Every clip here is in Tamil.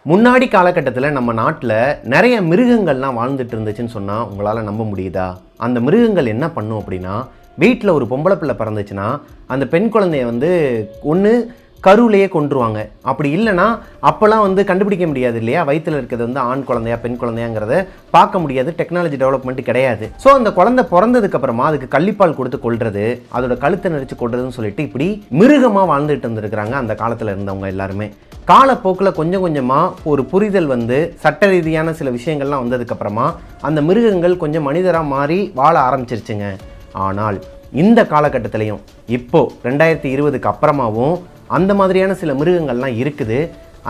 முன்னாடி காலகட்டத்தில் நம்ம நாட்டில் நிறைய மிருகங்கள்லாம் வாழ்ந்துட்டு இருந்துச்சுன்னு சொன்னால் உங்களால் நம்ப முடியுதா? அந்த மிருகங்கள் என்ன பண்ணும் அப்படின்னா, வீட்டில் ஒரு பொம்பளை பிள்ளை பிறந்துச்சுன்னா அந்த பெண் குழந்தைய ஒன்று கருவிலேயே கொன்றுவாங்க. அப்படி இல்லைனா அப்போல்லாம் கண்டுபிடிக்க முடியாது இல்லையா, வயிற்றில் இருக்கிறது ஆண் குழந்தையா பெண் குழந்தையாங்கிறத பார்க்க முடியாது, டெக்னாலஜி டெவலப்மெண்ட் கிடையாது. ஸோ அந்த குழந்தை பிறந்ததுக்கப்புறமா அதுக்கு கள்ளிப்பால் கொடுத்து கொள்வது, அதோட கழுத்தை நெரிச்சு கொள்றதுன்னு சொல்லிட்டு இப்படி மிருகமாக வாழ்ந்துட்டு இருந்திருக்கிறாங்க அந்த காலத்தில் இருந்தவங்க எல்லாருமே. காலப்போக்கில் கொஞ்சம் கொஞ்சமாக ஒரு புரிதல் சட்ட ரீதியான சில விஷயங்கள்லாம் வந்ததுக்கப்புறமா அந்த மிருகங்கள் கொஞ்சம் மனிதராக மாறி வாழ ஆரம்பிச்சிருச்சுங்க. ஆனால் இந்த காலகட்டத்திலையும் இப்போ 2020க்கு அப்புறமாவும் அந்த மாதிரியான சில மிருகங்கள்லாம் இருக்குது.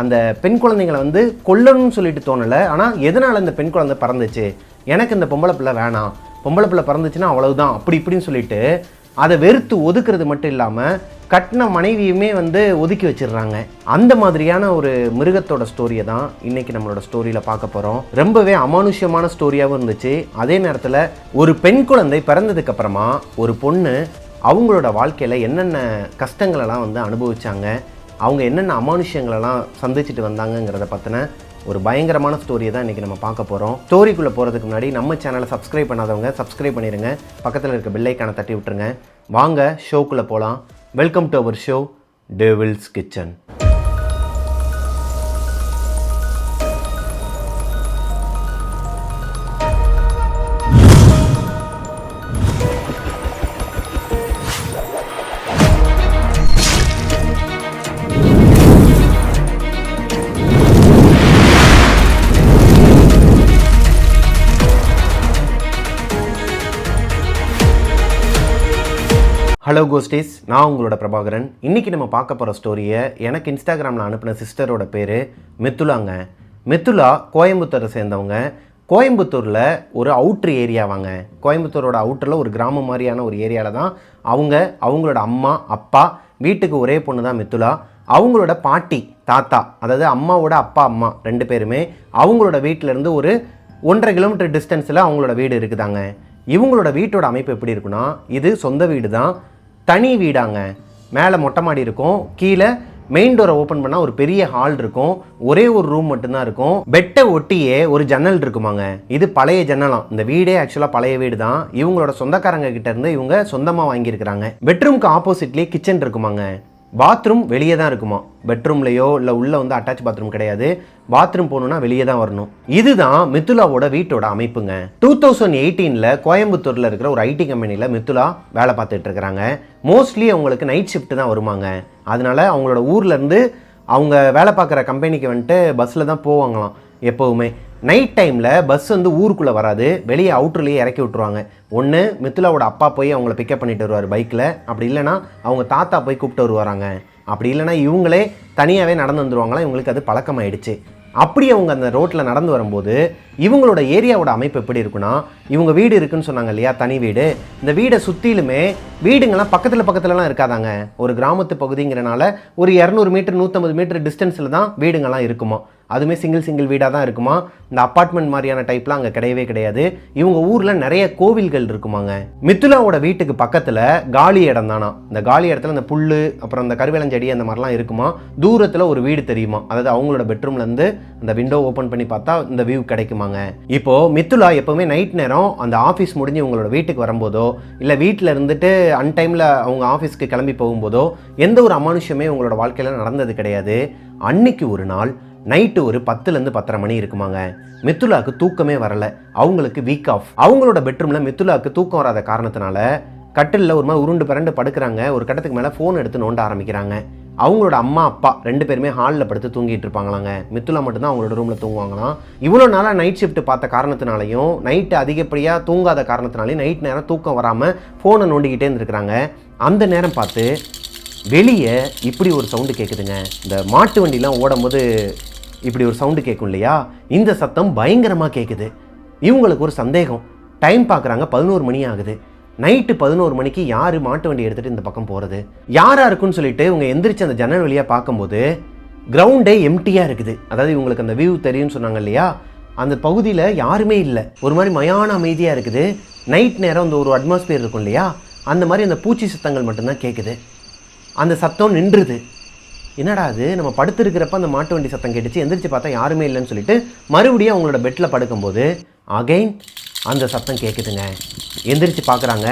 அந்த பெண் குழந்தைங்களை கொல்லணும்னு சொல்லிட்டு தோணலை, ஆனால் எதனால் அந்த பெண் குழந்தை பிறந்துச்சு, எனக்கு இந்த பொம்பளை பிள்ளை வேணாம், பொம்பளை பிள்ளை பிறந்துச்சுன்னா அவ்வளவுதான் அப்படி இப்படின்னு சொல்லிட்டு அதை வெறுத்து ஒதுக்குறது மட்டும் இல்லாமல் கட்டின மனைவியுமே ஒதுக்கி வச்சிடுறாங்க. அந்த மாதிரியான ஒரு மிருகத்தோட ஸ்டோரியை தான் இன்னைக்கு நம்மளோட ஸ்டோரியில் பார்க்க போகிறோம். ரொம்பவே அமானுஷ்யமான ஸ்டோரியாகவும் இருந்துச்சு. அதே நேரத்தில் ஒரு பெண் குழந்தை பிறந்ததுக்கு அப்புறமா ஒரு பொண்ணு அவங்களோட வாழ்க்கையில் என்னென்ன கஷ்டங்களெல்லாம் அனுபவிச்சாங்க, அவங்க என்னென்ன அமானுஷ்யங்களெல்லாம் சந்திச்சுட்டு வந்தாங்கங்கிறத பற்றின ஒரு பயங்கரமான ஸ்டோரியை தான் இன்றைக்கி நம்ம பார்க்க போகிறோம். ஸ்டோரிக்குள்ளே போகிறதுக்கு முன்னாடி நம்ம சேனலை சப்ஸ்கிரைப் பண்ணாதவங்க சப்ஸ்கிரைப் பண்ணிடுங்க, பக்கத்தில் இருக்க பெல் ஐக்கானை தட்டி விட்டுருங்க. வாங்க ஷோக்குள்ளே போகலாம். Welcome to our show devil's kitchen. Hello ghosties, நான் உங்களோட பிரபாகரன். இன்றைக்கி நம்ம பார்க்க போகிற ஸ்டோரியை எனக்கு இன்ஸ்டாகிராமில் அனுப்பின சிஸ்டரோட பேர் மித்துலாங்க. மித்துலா கோயம்புத்தூரை சேர்ந்தவங்க. கோயம்புத்தூரில் ஒரு அவுட்ரு ஏரியாவாங்க. கோயம்புத்தூரோட அவுட்டரில் ஒரு கிராமம் மாதிரியான ஒரு ஏரியாவில் தான் அவங்களோட அம்மா அப்பா, வீட்டுக்கு ஒரே பொண்ணு தான் மித்துலா. அவங்களோட பாட்டி தாத்தா, அதாவது அம்மாவோட அப்பா அம்மா ரெண்டு பேருமே அவங்களோட வீட்டிலேருந்து ஒரு 1.5 கிலோமீட்டர் டிஸ்டன்ஸில் அவங்களோட வீடு இருக்குதாங்க. இவங்களோட வீட்டோட அமைப்பு எப்படி இருக்குன்னா, இது சொந்த வீடு தான், தனி வீடாங்க. மேலே மொட்டை மாடி இருக்கும், கீழே மெயின் டோரை ஓப்பன் பண்ணால் ஒரு பெரிய ஹால் இருக்கும், ஒரே ஒரு ரூம் மட்டும்தான் இருக்கும். பெட்டை ஒட்டியே ஒரு ஜன்னல் இருக்குமாங்க. இது பழைய ஜன்னலாம். இந்த வீடே ஆக்சுவலாக பழைய வீடு தான். இவங்களோட சொந்தக்காரங்க கிட்ட இருந்து இவங்க சொந்தமாக வாங்கியிருக்கிறாங்க. பெட்ரூம்க்கு ஆப்போசிட்லேயே கிச்சன் இருக்குமாங்க. பாத்ரூம் வெளியே தான் இருக்குமா. பெட்ரூம்லையோ இல்லை உள்ளே அட்டாச் பாத்ரூம் கிடையாது. பாத்ரூம் போகணுன்னா வெளியே தான் வரணும். இதுதான் மித்துலாவோட வீட்டோட அமைப்புங்க. 2018 கோயம்புத்தூரில் இருக்கிற ஒரு ஐடி கம்பெனியில் மித்துலா வேலை பார்த்துட்டு இருக்கிறாங்க. மோஸ்ட்லி அவங்களுக்கு நைட் ஷிஃப்ட் தான் வருமாங்க. அதனால அவங்களோட ஊர்லேருந்து அவங்க வேலை பார்க்குற கம்பெனிக்கு பஸ்ஸில் தான் போவாங்களாம். எப்போவுமே நைட் டைமில் பஸ் ஊருக்குள்ளே வராது, வெளியே அவுட்டர்லேயே இறக்கி விட்ருவாங்க. ஒன்று மித்துலாவோட அப்பா போய் அவங்கள பிக்கப் பண்ணிட்டு வருவார் பைக்கில், அப்படி இல்லைனா அவங்க தாத்தா போய் கூப்பிட்டு வருவாராங்க. அப்படி இல்லைனா இவங்களே தனியாகவே நடந்து வந்துடுவாங்களாம். இவங்களுக்கு அது பழக்கமாயிடுச்சு. அப்படி அவங்க அந்த ரோட்டில் நடந்து வரும்போது இவங்களோட ஏரியாவோட அமைப்பு எப்படி இருக்குன்னா, இவங்க வீடு இருக்குன்னு சொன்னாங்க இல்லையா, தனி வீடு. இந்த வீடை சுற்றிலுமே வீடுங்கள்லாம் பக்கத்துலலாம் இருக்காதாங்க. ஒரு கிராமத்து பகுதிங்கிறனால ஒரு 200 மீட்டர் 150 மீட்டர் டிஸ்டன்ஸில் தான் வீடுங்கள்லாம் இருக்குமா. அதுவுமே சிங்கிள் வீடாக தான் இருக்குமா. இந்த அப்பார்ட்மெண்ட் மாதிரியான டைப்லாம் அங்கே கிடையவே கிடையாது. இவங்க ஊரில் நிறைய கோவில்கள் இருக்குமாங்க. மித்துலாவோட வீட்டுக்கு பக்கத்தில் காலி இடம் தானா. இந்த காலி இடத்துல இந்த புல் அப்புறம் இந்த கருவேலஞ்செடி அந்த மாதிரிலாம் இருக்குமா. தூரத்தில் ஒரு வீடு தெரியுமா, அதாவது அவங்களோட பெட்ரூம்லேருந்து அந்த விண்டோ ஓப்பன் பண்ணி பார்த்தா இந்த வியூ கிடைக்குமாங்க. இப்போ மித்துலா எப்பவுமே நைட் நேரம் அந்த ஆஃபீஸ் முடிஞ்சு உங்களோட வீட்டுக்கு வரும்போதோ இல்லை வீட்டில் இருந்துட்டு அன்டைமில் அவங்க ஆஃபீஸ்க்கு கிளம்பி போகும்போதோ எந்த ஒரு அமானுஷ்யமே உங்களோட வாழ்க்கையில் நடந்தது கிடையாது. அன்னைக்கு ஒரு நாள் நைட்டு ஒரு 10லேருந்து 10:30 மணி இருக்குமாங்க. மித்துலாவுக்கு தூக்கமே வரலை. அவங்களுக்கு வீக் ஆஃப். அவங்களோட பெட்ரூமில் மித்துலாவுக்கு தூக்கம் வராத காரணத்தினால கட்டிலில் ஒரு மாதிரி உருண்டு பரண்டு படுக்கிறாங்க. ஒரு கட்டத்துக்கு மேலே ஃபோன் எடுத்து நோண்ட ஆரம்பிக்கிறாங்க. அவங்களோட அம்மா அப்பா ரெண்டு பேருமே ஹாலில் படுத்து தூங்கிட்டு இருப்பாங்களாங்க. மித்துலா மட்டும்தான் அவங்களோட ரூமில் தூங்குவாங்களாம். இவ்வளோ நாளாக நைட் ஷிஃப்ட் பார்த்த காரணத்தினாலையும் நைட்டு அதிகப்படியாக தூங்காத காரணத்தினாலையும் நைட் நேரம் தூக்கம் வராமல் ஃபோனை நோண்டிக்கிட்டே இருந்திருக்கிறாங்க. அந்த நேரம் பார்த்து வெளியே இப்படி ஒரு சவுண்டு கேட்குதுங்க. இந்த மாட்டு வண்டிலாம் ஓடும்போது இப்படி ஒரு சவுண்டு கேட்கும் இல்லையா, இந்த சத்தம் பயங்கரமாக கேட்குது. இவங்களுக்கு ஒரு சந்தேகம். டைம் பார்க்குறாங்க, 11 மணி ஆகுது. நைட்டு 11 மணிக்கு யார் மாட்டு வண்டி எடுத்துகிட்டு இந்த பக்கம் போகிறது, யாராக இருக்குன்னு சொல்லிட்டு இவங்க எந்திரிச்சு அந்த ஜன்னல் வழியாக பார்க்கும்போது கிரவுண்டே எம்டியாக இருக்குது. அதாவது இவங்களுக்கு அந்த வியூ தெரியும்னு சொன்னாங்க இல்லையா, அந்த பகுதியில் யாருமே இல்லை. ஒரு மாதிரி மயான அமைதியாக இருக்குது. நைட் நேரம் அந்த ஒரு அட்மாஸ்பியர் இருக்கும் இல்லையா, அந்த மாதிரி அந்த பூச்சி சத்தங்கள் மட்டும்தான் கேட்குது. அந்த சத்தம் நின்றுது. என்னடா அது நம்ம படுத்திருக்கிறப்ப அந்த மாட்டு வண்டி சத்தம் கேட்டுச்சு, எந்திரிச்சு பார்த்தா யாருமே இல்லைன்னு சொல்லிட்டு மறுபடியும் அவங்களோட பெட்டில் படுக்கும்போது அகைன் அந்த சத்தம் கேட்குதுங்க. எந்திரிச்சு பார்க்குறாங்க.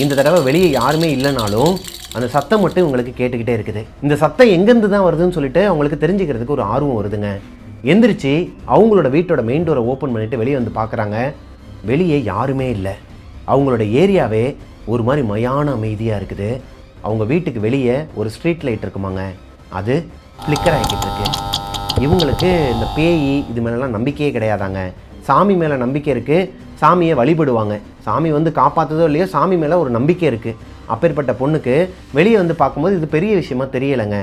இந்த தடவை வெளியே யாருமே இல்லைனாலும் அந்த சத்தம் மட்டும் இவங்களுக்கு கேட்டுக்கிட்டே இருக்குது. இந்த சத்தம் எங்கேருந்து தான் வருதுன்னு சொல்லிட்டு அவங்களுக்கு தெரிஞ்சுக்கிறதுக்கு ஒரு ஆர்வம் வருதுங்க. எந்திரிச்சு அவங்களோட வீட்டோட மெயின் டோரை ஓப்பன் பண்ணிவிட்டு வெளியே வந்து பார்க்குறாங்க. வெளியே யாருமே இல்லை. அவங்களோட ஏரியாவே ஒரு மாதிரி மயான அமைதியாக இருக்குது. அவங்க வீட்டுக்கு வெளியே ஒரு ஸ்ட்ரீட் லைட் இருக்குமாங்க, அது ஃப்ளிக்கர் ஆகிக்கிட்டு இருக்கு. இவங்களுக்கு இந்த பேய் இது மேலெலாம் நம்பிக்கையே கிடையாதாங்க. சாமி மேலே நம்பிக்கை இருக்குது, சாமியை வழிபடுவாங்க. சாமி வந்து காப்பாற்றுதோ இல்லையோ சாமி மேலே ஒரு நம்பிக்கை இருக்குது. அப்பேற்பட்ட பொண்ணுக்கு வெளியே வந்து பார்க்கும்போது இது பெரிய விஷயமா தெரியலைங்க.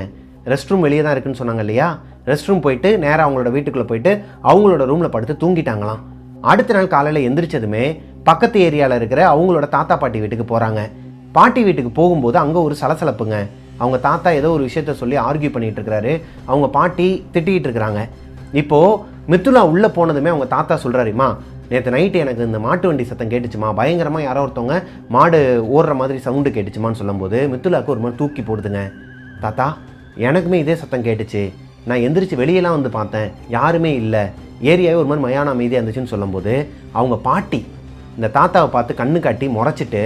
ரெஸ்ட் ரூம் வெளியே தான் இருக்குன்னு சொன்னாங்க இல்லையா, ரெஸ்ட் ரூம் போயிட்டு நேராக அவங்களோட வீட்டுக்குள்ளே போயிட்டு அவங்களோட ரூமில் படுத்து தூங்கிட்டாங்களாம். அடுத்த நாள் காலையில் எந்திரிச்சதுமே பக்கத்து ஏரியாவில் இருக்கிற அவங்களோட தாத்தா பாட்டி வீட்டுக்கு போகிறாங்க. பாட்டி வீட்டுக்கு போகும்போது அங்கே ஒரு சலசலப்புங்க. அவங்க தாத்தா ஏதோ ஒரு விஷயத்த சொல்லி ஆர்கியூ பண்ணிகிட்டு இருக்கிறாரு. அவங்க பாட்டி திட்டிகிட்டு இருக்கிறாங்க. இப்போது மித்துலா உள்ளே போனதுமே அவங்க தாத்தா சொல்கிறாருமா, நேற்று நைட்டு எனக்கு இந்த மாட்டு வண்டி சத்தம் கேட்டுச்சுமா, பயங்கரமாக யாரோ ஒருத்தவங்க மாடு ஓடுற மாதிரி சவுண்டு கேட்டுச்சுமான்னு சொல்லும்போது மித்துலாவுக்கு ஒரு மாதிரி தூக்கி போடுதுங்க. தாத்தா, எனக்குமே இதே சத்தம் கேட்டுச்சு, நான் எந்திரிச்சு வெளியெல்லாம் வந்து பார்த்தேன், யாருமே இல்லை, ஏரியாவே ஒரு மாதிரி மயான அமைதியாக இருந்துச்சுன்னு சொல்லும்போது அவங்க பாட்டி இந்த தாத்தாவை பார்த்து கண்ணு காட்டி முறைச்சிட்டு,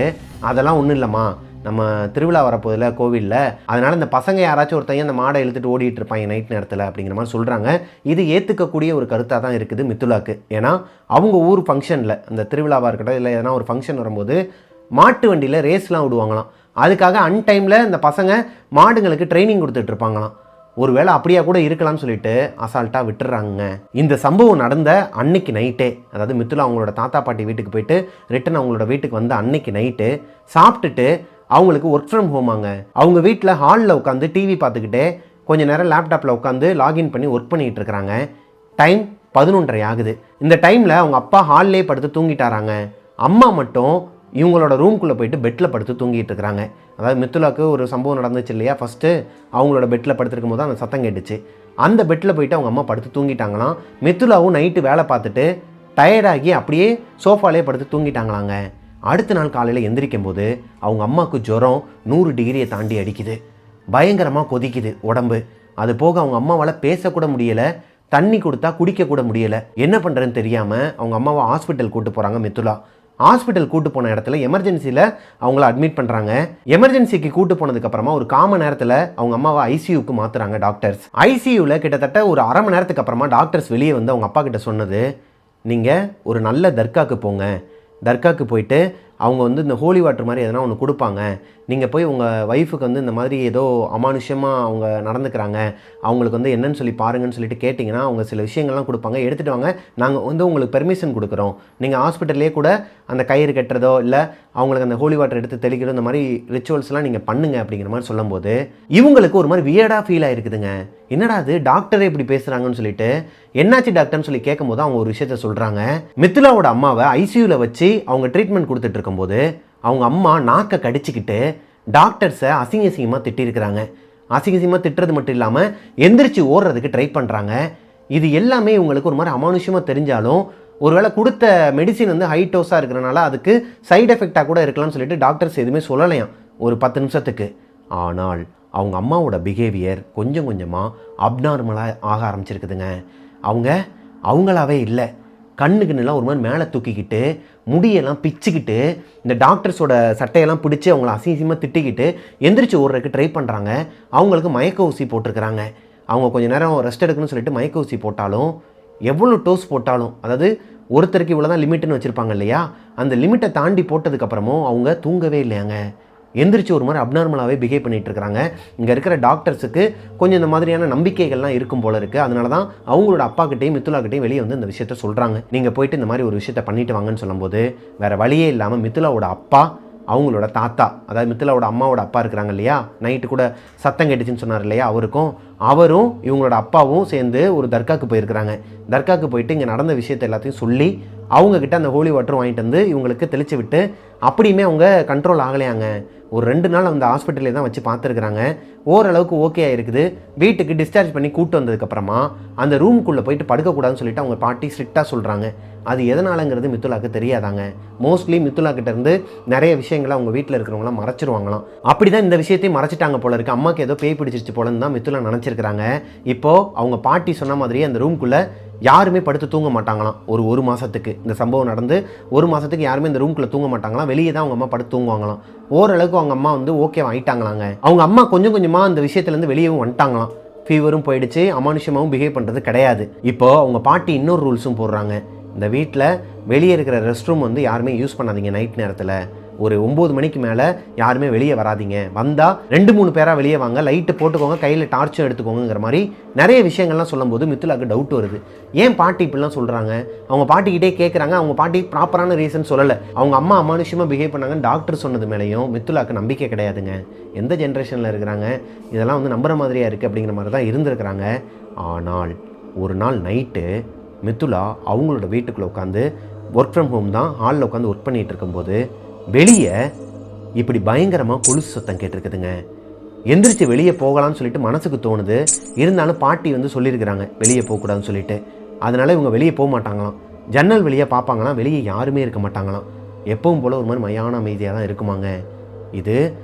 அதெல்லாம் ஒன்றும் இல்லைம்மா, நம்ம திருவிழா வரப்போதில் கோவிலில், அதனால் இந்த பசங்க யாராச்சும் ஒருத்தங்க இந்த மாடை இழுத்துட்டு ஓடிட்டு இருப்பாங்க நைட் நேரத்தில் அப்படிங்கிற மாதிரி சொல்கிறாங்க. இது ஏற்றுக்கக்கூடிய ஒரு கருத்தாக தான் இருக்குது மித்துலாக்கு. ஏன்னா அவங்க ஊர் ஃபங்க்ஷனில் அந்த திருவிழாவாக இருக்கட்டும் இல்லை எதனா ஒரு ஃபங்க்ஷன் வரும்போது மாட்டு வண்டியில் ரேஸ்லாம் விடுவாங்களாம். அதுக்காக அன்டைமில் இந்த பசங்க மாடுங்களுக்கு ட்ரைனிங் கொடுத்துட்ருப்பாங்களாம். ஒருவேளை அப்படியா கூட இருக்கலாம்னு சொல்லிட்டு அசால்ட்டாக விட்டுறாங்க. இந்த சம்பவம் நடந்த அன்னைக்கு நைட்டே, அதாவது மித்துலா அவங்களோட தாத்தா பாட்டி வீட்டுக்கு போயிட்டு ரிட்டன் அவங்களோட வீட்டுக்கு வந்த அன்னைக்கு நைட்டு சாப்பிட்டுட்டு அவங்களுக்கு ஒர்க் ஃப்ரம் ஹோமாங்க. அவங்க வீட்டில் ஹாலில் உட்காந்து டிவி பார்த்துக்கிட்டே கொஞ்சம் நேரம் லேப்டாப்பில் உட்காந்து லாகின் பண்ணி ஒர்க் பண்ணிகிட்டு இருக்கிறாங்க. டைம் 11:30 ஆகுது. இந்த டைமில் அவங்க அப்பா ஹால்லே படுத்து தூங்கிட்டாராங்க. அம்மா மட்டும் இவங்களோட ரூம்குள்ளே போயிட்டு பெட்டில் படுத்து தூங்கிட்டு இருக்கிறாங்க. அதாவது மித்துலாவுக்கு ஒரு சம்பவம் நடந்துச்சு இல்லையா, ஃபஸ்ட்டு அவங்களோட பெட்டில் படுத்துருக்கும் போது அந்த சத்தம் கேட்டுச்சு. அந்த பெட்டில் போயிட்டு அவங்க அம்மா படுத்து தூங்கிட்டாங்களாம். மித்துலாவும் நைட்டு வேலை பார்த்துட்டு டயர்டாகி அப்படியே சோஃபாலே படுத்து தூங்கிட்டாங்களாங்க. அடுத்த நாள் காலையில் எந்திரிக்கும் போது அவங்க அம்மாவுக்கு ஜுரம் 100 டிகிரியை தாண்டி அடிக்குது. பயங்கரமாக கொதிக்குது உடம்பு. அது போக அவங்க அம்மாவால் பேசக்கூட முடியலை, தண்ணி கொடுத்தா குடிக்கக்கூட முடியலை. என்ன பண்ணுறதுன்னு தெரியாமல் அவங்க அம்மாவை ஹாஸ்பிட்டல் கூட்டு போகிறாங்க மித்துலா. ஹாஸ்பிட்டல் கூட்டு போன இடத்துல எமர்ஜென்சியில் அவங்கள அட்மிட் பண்ணுறாங்க. எமர்ஜென்சிக்கு கூட்டு போனதுக்கப்புறமா ஒரு 1/4 மணி நேரத்தில் அவங்க அம்மாவை ஐசியூக்கு மாற்றுறாங்க டாக்டர்ஸ். ஐசியூவில் கிட்டத்தட்ட ஒரு 1/2 மணி நேரத்துக்கு அப்புறமா டாக்டர்ஸ் வெளியே வந்து அவங்க அப்பா கிட்ட சொன்னது, நீங்கள் ஒரு நல்ல தர்காவுக்கு போங்க, தர்காவுக்கு போயிட்டு அவங்க வந்து இந்த ஹோலி வாட்டர் மாதிரி எதனா ஒன்று கொடுப்பாங்க, நீங்கள் போய் உங்கள் ஒய்ஃபுக்கு வந்து இந்த மாதிரி ஏதோ அமானுஷ்யமாக அவங்க நடந்துக்கிறாங்க, அவங்களுக்கு வந்து என்னன்னு சொல்லி பாருங்கன்னு சொல்லிட்டு கேட்டிங்கன்னா அவங்க சில விஷயங்கள்லாம் கொடுப்பாங்க, எடுத்துகிட்டு வாங்க, நாங்கள் வந்து உங்களுக்கு பெர்மிஷன் கொடுக்குறோம், நீங்கள் ஹாஸ்பிட்டல்லே கூட அந்த கயிறு கட்டுறதோ இல்லை அவங்களுக்கு அந்த ஹோலி வாட்டர் எடுத்து தெளிக்கிறோ இந்த மாதிரி ரிச்சுவல்ஸ்லாம் நீங்கள் பண்ணுங்க அப்படிங்கிற மாதிரி சொல்லும்போது இவங்களுக்கு ஒரு மாதிரி வியர்டாக ஃபீல் ஆகிருக்குதுங்க. என்னடா அது டாக்டரே இப்படி பேசுகிறாங்கன்னு சொல்லிட்டு என்னாச்சு டாக்டர்னு சொல்லி கேட்கும் போது அவங்க ஒரு விஷயத்த சொல்கிறாங்க. மித்துலாவோட அம்மாவை ஐசியூவில் வச்சு அவங்க ட்ரீட்மெண்ட் கொடுத்துட்டு இருக்கும்போது அவங்க அம்மா நாக்கை கடிச்சிக்கிட்டு டாக்டர்ஸை அசிங்கமாக திட்டிருக்கிறாங்க. அசிங்கமாக திட்டுறது மட்டும் இல்லாமல் எந்திரிச்சு ஓடுறதுக்கு ட்ரை பண்ணுறாங்க. இது எல்லாமே இவங்களுக்கு ஒரு மாதிரி அமானுஷ்யமாக தெரிஞ்சாலும் ஒருவேளை கொடுத்த மெடிசின் வந்து ஹை டோஸாக இருக்கிறனால அதுக்கு சைடு எஃபெக்டாக கூட இருக்கலாம்னு சொல்லிட்டு டாக்டர்ஸ் எதுவுமே சொல்லலையாம் ஒரு 10 நிமிஷத்துக்கு. ஆனால் அவங்க அம்மாவோட பிஹேவியர் கொஞ்சம் கொஞ்சமாக அப்நார்மலாக ஆக ஆரம்பிச்சிருக்குதுங்க. அவங்களாவே இல்லை, கண்ணுக்குன்னெல்லாம் ஒரு மாதிரி மேலே தூக்கிக்கிட்டு முடியெல்லாம் பிச்சுக்கிட்டு இந்த டாக்டர்ஸோட சட்டையெல்லாம் பிடிச்சி அவங்கள அசிங்கமாக திட்டிக்கிட்டு எந்திரிச்சு ஓடுறதுக்கு ட்ரை பண்ணுறாங்க. அவங்களுக்கு மயக்க ஊசி போட்டிருக்கிறாங்க. அவங்க கொஞ்சம் நேரம் ரெஸ்ட் எடுக்கணும்னு சொல்லிட்டு மயக்க ஊசி போட்டாலும் எவ்வளோ டோஸ் போட்டாலும், அதாவது ஒருத்தருக்கு இவ்வளோ தான் லிமிட்டுன்னு வச்சுருப்பாங்க இல்லையா, அந்த லிமிட்டை தாண்டி போட்டதுக்கப்புறமும் அவங்க தூங்கவே இல்லையாங்க. எந்திரிச்சு ஒரு மாதிரி அப்நார்மலாகவே பிஹேவ் பண்ணிகிட்டு இருக்கிறாங்க. இங்கே இருக்கிற டாக்டர்ஸுக்கு கொஞ்சம் இந்த மாதிரியான நம்பிக்கைகள்லாம் இருக்கும் போல இருக்குது. அதனால தான் அவங்களோட அப்பாக்கிட்டையும் மித்துலாக்கிட்டையும் வெளியே வந்து இந்த விஷயத்த சொல்கிறாங்க. நீங்கள் போயிட்டு இந்த மாதிரி ஒரு விஷயத்த பண்ணிட்டு வாங்கன்னு சொல்லும்போது வேறு வழியே இல்லாமல் மித்துலாவோட அப்பா, அவங்களோட தாத்தா, அதாவது மித்துலாவோட அம்மாவோட அப்பா இருக்கிறாங்க இல்லையா, நைட்டு கூட சத்தம் கேட்டுச்சுன்னு சொன்னார் இல்லையா, அவரும் இவங்களோட அப்பாவும் சேர்ந்து ஒரு தர்காவுக்கு போயிருக்கிறாங்க. தர்காவுக்கு போயிட்டு இங்கே நடந்த விஷயத்தை எல்லாத்தையும் சொல்லி அவங்கக்கிட்ட அந்த ஹோலி வாட்டர் வாங்கிட்டு வந்து இவங்களுக்கு தெளித்து விட்டு அப்படியுமே அவங்க கண்ட்ரோல் ஆகலையாங்க. ஒரு 2 நாள் அந்த ஹாஸ்பிட்டலே தான் வச்சு பார்த்துருக்குறாங்க. ஓரளவுக்கு ஓகே ஆகிருக்குது. வீட்டுக்கு டிஸ்சார்ஜ் பண்ணி கூப்பிட்டு வந்ததுக்கப்புறமா அந்த ரூமுக்குள்ளே போயிட்டு படுக்கக்கூடாதுன்னு சொல்லிட்டு அவங்க பாட்டி ஸ்ட்ரிக்டாக சொல்கிறாங்க. அது எதனாலங்கிறது மித்துலாவுக்கு தெரியாதாங்க. மோஸ்ட்லி மித்துலா கிட்டேருந்து நிறைய விஷயங்களை அவங்க வீட்டில் இருக்கிறவங்களாம் மறைச்சிருவாங்களாம். அப்படி தான் இந்த விஷயத்தையும் மறைச்சிட்டாங்க போல இருக்குது. அம்மாவுக்கு ஏதோ பேய் பிடிச்சிருச்சு போலன்னு தான் மித்துலா நினச்சிருக்கிறாங்க. இப்போது அவங்க பாட்டி சொன்ன மாதிரியே அந்த ரூம்குள்ளே யாருமே படுத்து தூங்க மாட்டாங்களாம். ஒரு மாதத்துக்கு இந்த சம்பவம் நடந்து 1 மாதத்துக்கு யாருமே இந்த ரூம்குள்ளே தூங்க மாட்டாங்களாம். வெளியே தான் அவங்க அம்மா படுத்து தூங்குவாங்களாம். ஓரளவுக்கு அவங்க அம்மா வந்து ஓகே ஆகிட்டாங்களாங்க. அவங்க அம்மா கொஞ்சம் கொஞ்சமாக அந்த விஷயத்துலேருந்து வெளியவும் வந்துட்டாங்களாம். ஃபீவரும் போயிடுச்சு, அமானுஷமாகவும் பிஹேவ் பண்ணுறது கிடையாது. இப்போது அவங்க பாட்டி இன்னொரு ரூல்ஸும் போடுறாங்க. இந்த வீட்டில் வெளியே இருக்கிற ரெஸ்ட் ரூம் வந்து யாருமே யூஸ் பண்ணாதீங்க. நைட் நேரத்தில் ஒரு 9 மணிக்கு மேலே யாருமே வெளியே வராதிங்க. வந்தால் 2-3 பேராக வெளியே வாங்க, லைட்டு போட்டுக்கோங்க, கையில் டார்ச்சும் எடுத்துக்கோங்கிற மாதிரி நிறைய விஷயங்கள்லாம் சொல்லும்போது மித்துலாவுக்கு டவுட் வருது. ஏன் பாட்டி இப்படிலாம் சொல்கிறாங்க? அவங்க பாட்டிக்கிட்டே கேட்குறாங்க. அவங்க பாட்டி ப்ராப்பரான ரீசன் சொல்லலை. அவங்க அம்மா அமானுஷமாக பிஹேவ் பண்ணாங்கன்னு டாக்டர் சொன்னது மேலேயும் மித்துலாவுக்கு நம்பிக்கை கிடையாதுங்க. எந்த ஜென்ரேஷனில் இருக்கிறாங்க, இதெல்லாம் வந்து நம்புற மாதிரியாக இருக்குது அப்படிங்கிற மாதிரி தான் இருந்திருக்கிறாங்க. ஆனால் ஒரு நாள் நைட்டு மித்துலா அவங்களோட வீட்டுக்குள்ளே உட்காந்து ஒர்க் ஃப்ரம் ஹோம் தான், ஹாலில் உட்காந்து ஒர்க் பண்ணிகிட்டு இருக்கும்போது வெளியே இப்படி பயங்கரமாக கொலுசு சத்தம் கேட்டிருக்குதுங்க. எந்திரிச்சு வெளியே போகலான்னு சொல்லிட்டு மனசுக்கு தோணுது. இருந்தாலும் பாட்டி வந்து சொல்லியிருக்கிறாங்க வெளியே போகக்கூடாதுன்னு சொல்லிட்டு. அதனால் இவங்க வெளியே போக மாட்டாங்களாம். ஜன்னல் வெளியே பார்ப்பாங்களாம், வெளியே யாருமே இருக்க மாட்டாங்களாம். எப்பவும் போல் ஒரு மாதிரி மையான அமைதியாக தான் இருக்குமாங்க. இது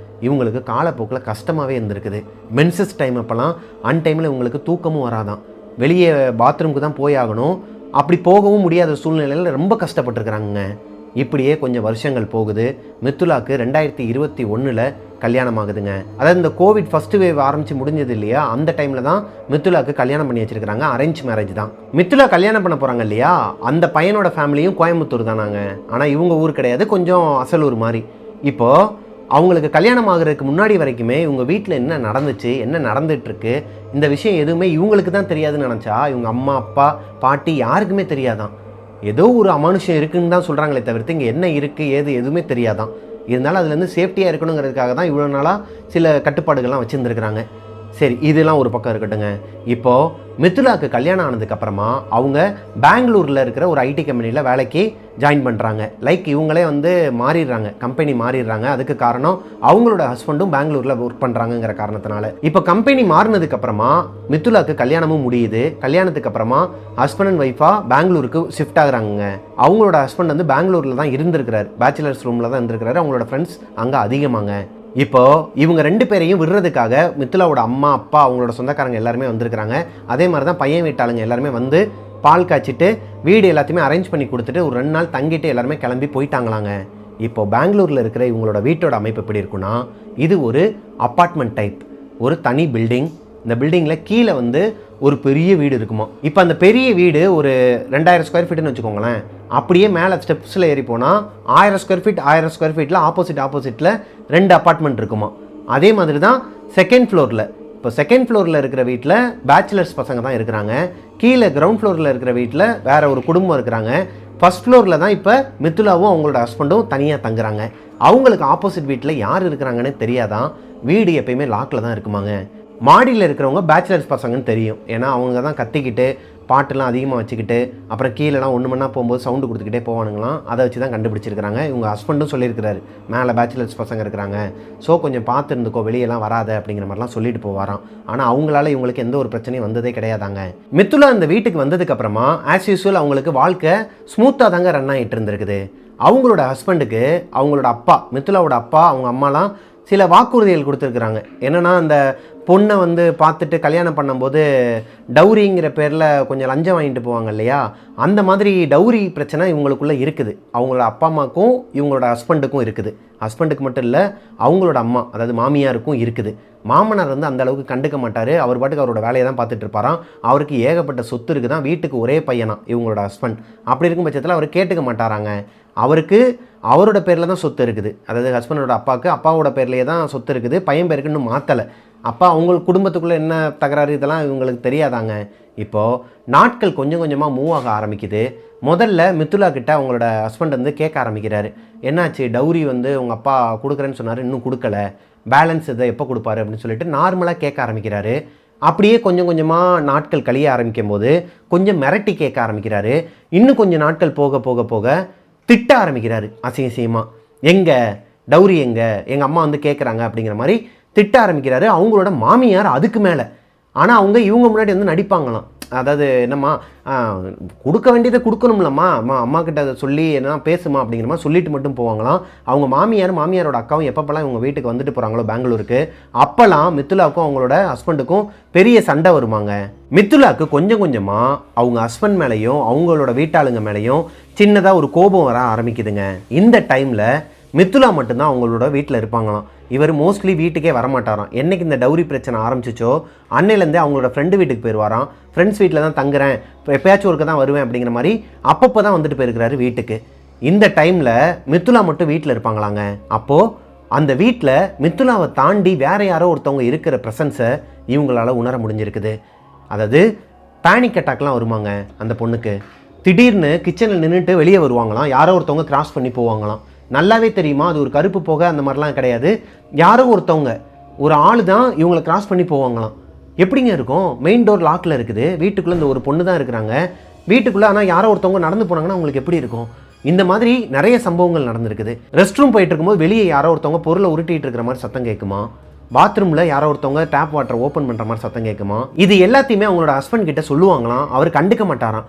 இவங்களுக்கு காலப்போக்கில் கஷ்டமாகவே இருந்திருக்குது. மென்சஸ் டைம் அப்போல்லாம் அன்டைமில் இவங்களுக்கு தூக்கமும் வராதான். வெளியே பாத்ரூமுக்கு தான் போய் ஆகணும். அப்படி போகவும் முடியாத சூழ்நிலையில் ரொம்ப கஷ்டப்பட்டுருக்குறாங்க. இப்படியே கொஞ்சம் வருஷங்கள் போகுது. மித்துலாவுக்கு 2021 கல்யாணம் ஆகுதுங்க. அதாவது இந்த கோவிட் ஃபர்ஸ்ட் வேவ் ஆரம்பித்து முடிஞ்சது இல்லையா, அந்த டைமில் தான் மித்துலாவுக்கு கல்யாணம் பண்ணி வச்சுருக்கிறாங்க. அரேஞ்ச் மேரேஜ் தான். மித்துலா கல்யாணம் பண்ண போகிறாங்க இல்லையா, அந்த பையனோட ஃபேமிலியும் கோயம்புத்தூர் தானாங்க. ஆனால் இவங்க ஊர் கிடையாது, கொஞ்சம் அசலூர் மாதிரி. இப்போது அவங்களுக்கு கல்யாணம் ஆகிறதுக்கு முன்னாடி வரைக்குமே இவங்க வீட்டில் என்ன நடந்துச்சு, என்ன நடந்துகிட்ருக்கு, இந்த விஷயம் எதுவுமே இவங்களுக்கு தான் தெரியாதுன்னு நினச்சா இவங்க அம்மா அப்பா பாட்டி யாருக்குமே தெரியாதான். ஏதோ ஒரு அமானுஷம் இருக்குன்னு தான் சொல்கிறாங்களே தவிர்த்து இங்கே என்ன இருக்குது ஏது எதுவுமே தெரியாதான். இருந்தாலும் அதுலேருந்து சேஃப்டியாக இருக்கணுங்கிறதுக்காக தான் இவ்வளோ நாளாக சில கட்டுப்பாடுகள்லாம் வச்சுருந்துருக்குறாங்க. சரி, இதெல்லாம் ஒரு பக்கம் இருக்கட்டுங்க. இப்போது மித்துலாவுக்கு கல்யாணம் ஆனதுக்கப்புறமா அவங்க பெங்களூரில் இருக்கிற ஒரு ஐடி கம்பெனியில் வேலைக்கு ஜாயின் பண்ணுறாங்க. லைக் இவங்களே வந்து மாறிடுறாங்க, கம்பெனி மாறிடுறாங்க. அதுக்கு காரணம் அவங்களோட ஹஸ்பண்டும் பெங்களூரில் ஒர்க் பண்ணுறாங்கங்கிற காரணத்தினால. இப்போ கம்பெனி மாறினதுக்கப்புறமா மித்துலாவுக்கு கல்யாணமும் முடியுது. கல்யாணத்துக்கு அப்புறமா ஹஸ்பண்ட் அண்ட் ஒய்ஃபாக பெங்களூருக்கு ஷிஃப்ட் ஆகுறாங்க. அவங்களோட ஹஸ்பண்ட் வந்து பெங்களூரில் தான் இருந்திருக்கிறார், பேச்சுலர்ஸ் ரூமில் தான் இருந்திருக்கிறாரு. அவங்களோட ஃப்ரெண்ட்ஸ் அங்கே அதிகமாங்க. இப்போது இவங்க 2 பேரையும் விடுறதுக்காக மித்துலாவோட அம்மா அப்பா அவங்களோட சொந்தக்காரங்க எல்லாருமே வந்திருக்கிறாங்க. அதே மாதிரி தான் பையன் வீட்டாளுங்க எல்லாருமே வந்து பால் காய்ச்சிட்டு வீடு எல்லாத்தையுமே அரேஞ்ச் பண்ணி கொடுத்துட்டு ஒரு 2 நாள் தங்கிட்டு எல்லாருமே கிளம்பி போயிட்டாங்களாங்க. இப்போது பெங்களூரில் இருக்கிற இவங்களோட வீட்டோட அமைப்பு எப்படி இருக்குன்னா, இது ஒரு அப்பார்ட்மெண்ட் டைப், ஒரு தனி பில்டிங். இந்த பில்டிங்கில் கீழே வந்து ஒரு பெரிய வீடு இருக்குமா. இப்போ அந்த பெரிய வீடு ஒரு 2000 ஸ்கொயர் ஃபீட்டுன்னு வச்சுக்கோங்களேன். அப்படியே மேலே ஸ்டெப்ஸில் ஏறி போனால் 1000 ஸ்கொயர் ஃபீட் 1000 ஸ்கொயர் ஃபீட்டில் ஆப்போசிட்டில் 2 அப்பார்ட்மெண்ட் இருக்குமா. அதே மாதிரி தான் செகண்ட் ஃப்ளோரில். இப்போ செகண்ட் ஃப்ளோரில் இருக்கிற வீட்டில் பேச்சுலர்ஸ் பசங்க தான் இருக்கிறாங்க. கீழே கிரவுண்ட் ஃப்ளோரில் இருக்கிற வீட்டில் வேற ஒரு குடும்பம் இருக்கிறாங்க. ஃபர்ஸ்ட் ஃப்ளோரில் தான் இப்போ மித்துலாவும் அவங்களோட ஹஸ்பண்டும் தனியாக தங்குறாங்க. அவங்களுக்கு ஆப்போசிட் வீட்டில் யார் இருக்கிறாங்கன்னு தெரியாதான். வீடு எப்பயுமே லாக்கில் தான் இருக்குமாங்க. மாடியில் இருக்கிறவங்க பேச்சுலர்ஸ் பசங்கன்னு தெரியும். ஏன்னா அவங்க தான் கத்திக்கிட்டு பாட்டுலாம் அதிகமாக வச்சுக்கிட்டு அப்புறம் கீழெலாம் ஒன்று மணி போகும்போது சவுண்டு கொடுத்துக்கிட்டே போவானுங்களாம். அதை வச்சு தான் கண்டுபிடிச்சிருக்கிறாங்க. இவங்க ஹஸ்பண்டும் சொல்லியிருக்கிறாரு, மேலே பேச்சுலர்ஸ் பசங்க இருக்கிறாங்க, ஸோ கொஞ்சம் பார்த்து இருந்துக்கோ, வெளியெல்லாம் வராத அப்படிங்கிற மாதிரிலாம் சொல்லிட்டு போவாராம். ஆனால் அவங்களால இவங்களுக்கு எந்த ஒரு பிரச்சனையும் வந்ததே கிடையாதாங்க. மித்துலா இந்த வீட்டுக்கு வந்ததுக்கப்புறமா ஆஸ் யூஸ்வல் அவங்களுக்கு வாழ்க்கை ஸ்மூத்தாக தாங்க ரன் ஆகிட்டு இருந்திருக்குது. அவங்களோட ஹஸ்பண்டுக்கு அவங்களோட அப்பா, மித்துலாவோட அப்பா, அவங்க அம்மாலாம் சில வாக்குறுதிகள் கொடுத்துருக்குறாங்க. என்னென்னா, அந்த பொண்ணை வந்து பார்த்துட்டு கல்யாணம் பண்ணும்போது டவுரிங்கிற பேரில் கொஞ்சம் லஞ்சம் வாங்கிட்டு போவாங்க இல்லையா, அந்த மாதிரி டவுரி பிரச்சனை இவங்களுக்குள்ளே இருக்குது. அவங்களோட அப்பா அம்மாவுக்கும் இவங்களோட ஹஸ்பண்டுக்கும் இருக்குது. ஹஸ்பண்டுக்கு மட்டும் இல்லை, அவங்களோட அம்மா அதாவது மாமியாருக்கும் இருக்குது. மாமனார் வந்து அந்த அளவுக்கு கண்டுக்க மாட்டார். அவர் பாட்டுக்கு அவரோட வேலையை தான் பார்த்துட்டு இருப்பாராம். அவருக்கு ஏகப்பட்ட சொத்து இருக்குது தான். வீட்டுக்கு ஒரே பையனா இவங்களோட ஹஸ்பண்ட். அப்படி இருக்கும் பட்சத்தில் அவர் கேட்டுக்க மாட்டாராங்க. அவருக்கு அவரோட பேரில் தான் சொத்து இருக்குது. அதாவது ஹஸ்பண்டோட அப்பாவுக்கு அப்பாவோட பேர்லேயே தான் சொத்து இருக்குது. பையன் பேருக்கு இன்னும் மாற்றலை. அப்பா அவங்களுக்கு குடும்பத்துக்குள்ளே என்ன தகராறு இதெல்லாம் இவங்களுக்கு தெரியாதாங்க. இப்போது நாட்கள் கொஞ்சம் கொஞ்சமாக மூவ் ஆக ஆரம்பிக்குது. முதல்ல மித்துலா கிட்ட அவங்களோட ஹஸ்பண்ட் வந்து கேட்க ஆரம்பிக்கிறாரு, என்னாச்சு டவுரி வந்து உங்கள் அப்பா கொடுக்குறேன்னு சொன்னார், இன்னும் கொடுக்கல, பேலன்ஸ் இதை எப்போ கொடுப்பாரு அப்படின்னு சொல்லிட்டு நார்மலாக கேட்க ஆரம்பிக்கிறாரு. அப்படியே கொஞ்சம் கொஞ்சமாக நாட்கள் கழிய ஆரம்பிக்கும் போது கொஞ்சம் மிரட்டி கேட்க ஆரம்பிக்கிறாரு. இன்னும் கொஞ்சம் நாட்கள் போக போக போக திட்ட ஆரம்பிக்கிறாரு அசிங்கசியமாக. எங்கே டௌரி எங்கே, எங்கள் அம்மா வந்து கேட்குறாங்க அப்படிங்கிற மாதிரி திட்ட ஆரம்பிக்கிறாரு. அவங்களோட மாமியார் அதுக்கு மேலே. ஆனால் இவங்க முன்னாடி வந்து நடிப்பாங்களாம். அதாவது என்னம்மா கொடுக்க வேண்டியதை கொடுக்கணும்லம்மா, அம்மா கிட்ட அதை சொல்லி என்ன பேசுமா அப்படிங்கிற மாதிரி சொல்லிட்டு மட்டும் போவாங்களாம். அவங்க மாமியாரோட அக்காவும் எப்பப்பெல்லாம் இவங்க வீட்டுக்கு வந்துட்டு போகிறாங்களோ பெங்களூருக்கு, அப்போல்லாம் மித்துலாவுக்கும் அவங்களோட ஹஸ்பண்டுக்கும் பெரிய சண்டை வருமாங்க. மித்துலாவுக்கு கொஞ்சம் கொஞ்சமாக அவங்க ஹஸ்பண்ட் மேலேயும் அவங்களோட வீட்டாளுங்க மேலேயும் சின்னதாக ஒரு கோபம் வர ஆரம்பிக்குதுங்க. இந்த டைமில் மித்துலா மட்டும்தான் அவங்களோட வீட்டில் இருப்பாங்களாம். இவர் மோஸ்ட்லி வீட்டுக்கே வரமாட்டாராம். என்றைக்கு இந்த டௌரி பிரச்சனை ஆரம்பிச்சிச்சோ அன்னையிலேருந்தே அவங்களோட ஃப்ரெண்டு வீட்டுக்கு போயிடுவாராம். ஃப்ரெண்ட்ஸ் வீட்டில் தான் தங்குறேன், எப்பயாச்சும் ஒருக்க தான் வருவேன் அப்படிங்கிற மாதிரி அப்பப்போ தான் வந்துட்டு போயிருக்கிறாரு வீட்டுக்கு. இந்த டைமில் மித்துலா மட்டும் வீட்டில் இருப்பாங்களாங்க. அப்போது அந்த வீட்டில் மித்துலாவை தாண்டி வேறு யாரோ ஒருத்தவங்க இருக்கிற ப்ரெசன்ஸை இவங்களால் உணர முடிஞ்சிருக்குது. அதாவது பேனிக் அட்டாக்லாம் வருமாங்க அந்த பொண்ணுக்கு. திடீர்னு கிச்சனில் நின்றுட்டு வெளியே வருவாங்களாம், யாரோ ஒருத்தவங்க கிராஸ் பண்ணி போவாங்களாம். நல்லாவே தெரியுமா, அது ஒரு கருப்பு போக அந்த மாதிரிலாம் கிடையாது, யாரோ ஒருத்தவங்க ஒரு ஆள் தான் இவங்களை கிராஸ் பண்ணி போவாங்களாம். எப்படிங்க இருக்கும், மெயின் டோர் லாக்கில் இருக்குது, வீட்டுக்குள்ளே இந்த ஒரு பொண்ணு தான் இருக்கிறாங்க வீட்டுக்குள்ளே, ஆனால் யாரோ ஒருத்தவங்க நடந்து போனாங்கன்னா அவங்களுக்கு எப்படி இருக்கும்? இந்த மாதிரி நிறைய சம்பவங்கள் நடந்திருக்குது. ரெஸ்ட் ரூம் போயிட்டு இருக்கும்போது வெளியே யாரோ ஒருத்தவங்க பொருளை உருட்டிகிட்டு இருக்கிற மாதிரி சத்தம் கேட்குமா, பாத்ரூமில் யாரோ ஒருத்தவங்க டேப் வாட்டர் ஓப்பன் பண்ணுற மாதிரி சத்தம் கேட்குமா. இது எல்லாத்தையுமே அவங்களோட ஹஸ்பண்ட் கிட்ட சொல்லுவாங்களாம். அவர் கண்டுக்க மாட்டாராம்.